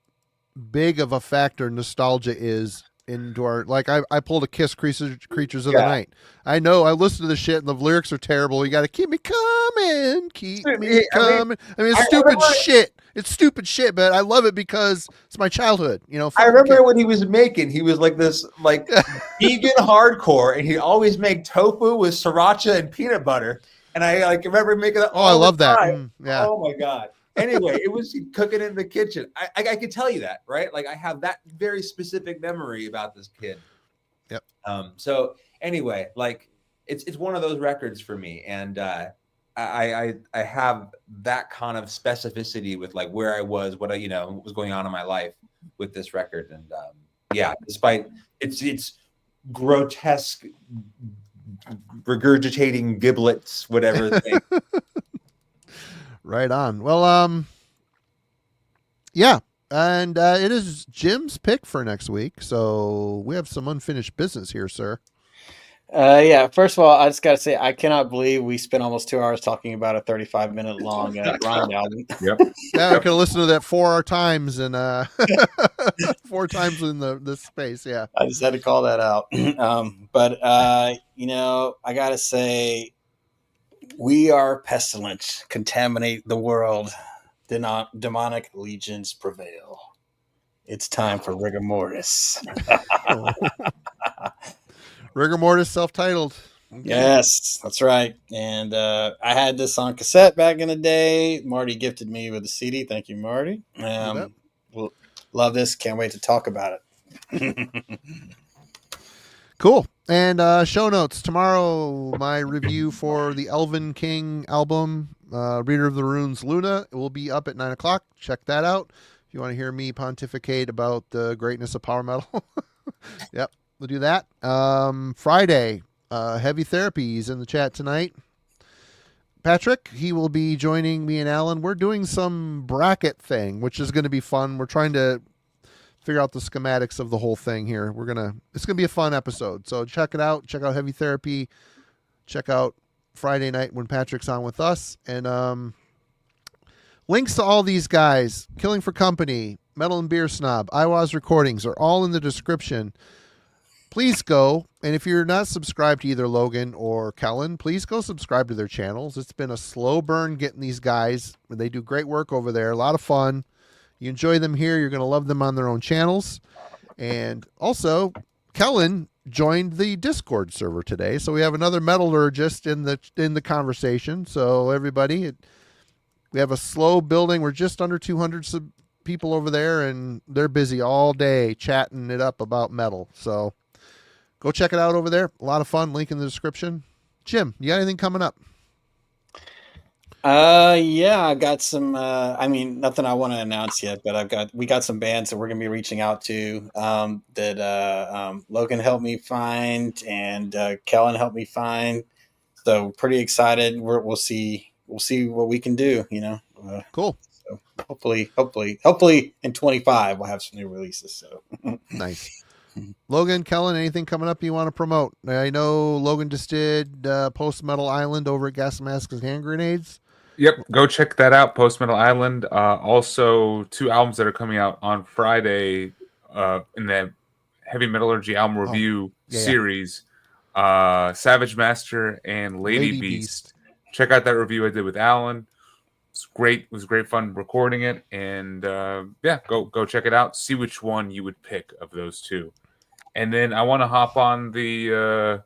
big of a factor nostalgia is into our, I pulled a Kiss Creatures of the Night. I know I listened to the shit and the lyrics are terrible. You got to keep me coming, coming. It's stupid shit. It's stupid shit, but I love it because it's my childhood. I remember when he was making, he was this vegan hardcore, and he always make tofu with sriracha and peanut butter. And I remember making that. Oh, I love that. Yeah. Oh my God. Anyway, it was cooking in the kitchen. I could tell you that, right? I have that very specific memory about this kid. Yep. So anyway, it's one of those records for me, and I have that kind of specificity with where I was, what was going on in my life with this record, and despite its grotesque regurgitating giblets, whatever thing. Right on. Well, yeah. And it is Jim's pick for next week. So we have some unfinished business here, sir. Yeah, first of all, I just got to say, I cannot believe we spent almost 2 hours talking about a 35-minute long Rind album. Yep. Yeah, we could listen to that 4 times and 4 times in this space. Yeah. I just had to call that out. But you know, I got to say, we are pestilent, contaminate the world. Demonic legions prevail. It's time for rigor mortis. Rigor mortis, self-titled. Okay. Yes, that's right. And I had this on cassette back in the day. Marty gifted me with a CD. Thank you, Marty. Well, love this. Can't wait to talk about it. Cool. And show notes. Tomorrow, my review for the Elven King album, Reader of the Runes Luna, it will be up at 9 o'clock. Check that out. If you want to hear me pontificate about the greatness of power metal. Yep, we'll do that. Friday, Heavy Therapy is in the chat tonight. Patrick, he will be joining me and Alan. We're doing some bracket thing, which is going to be fun. We're trying to figure out the schematics of the whole thing here. It's gonna be a fun episode. So check it out. Check out Heavy Therapy. Check out Friday night when Patrick's on with us. And links to all these guys, Killing for Company, Metal and Beer Snob, Eihwaz Recordings are all in the description. Please go. And if you're not subscribed to either Logan or Kellen, please go subscribe to their channels. It's been a slow burn getting these guys. They do great work over there. A lot of fun. You enjoy them here, you're going to love them on their own channels. And also, Kellen joined the Discord server today, so we have another metallurgist in the conversation. So everybody, we have a slow building. We're just under 200 people over there, and they're busy all day chatting it up about metal. So go check it out over there. A lot of fun. Link in the description. Jim, you got anything coming up? Yeah, I got some, nothing I want to announce yet, but we got some bands that we're going to be reaching out to, that Logan helped me find and Kellen helped me find. So pretty excited. We'll see what we can do, you know. Cool. So hopefully in 25 we'll have some new releases. So nice. Logan, Kellen, anything coming up you want to promote? I know Logan just did Post Metal Island over at Gas Masks and Hand Grenades. Yep, go check that out, Post Metal Island. Also, 2 albums that are coming out on Friday in the Heavy Metallurgy album review series, Savage Master and Lady Beast. Check out that review I did with Alan. It's great. It was great fun recording it. And go check it out. See which one you would pick of those 2. And then I want to hop on the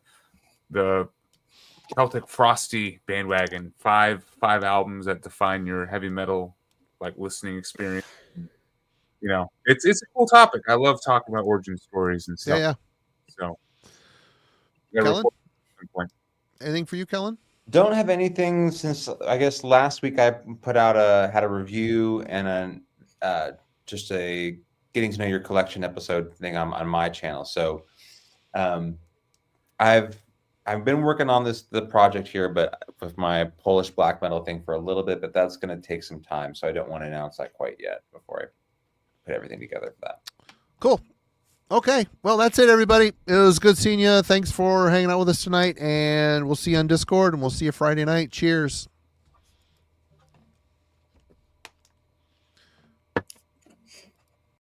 Celtic Frosty bandwagon. 5 albums that define your heavy metal listening experience. You know, it's a cool topic. I love talking about origin stories and stuff. Yeah. So, Kellen, anything for you, Kellen? Don't have anything since I guess last week I put out had a review and just a getting to know your collection episode thing on my channel. So I've been working on the project here, but with my Polish black metal thing for a little bit, but that's going to take some time. So I don't want to announce that quite yet before I put everything together for that. Cool. Okay. Well, that's it, everybody. It was good seeing you. Thanks for hanging out with us tonight, and we'll see you on Discord, and we'll see you Friday night. Cheers.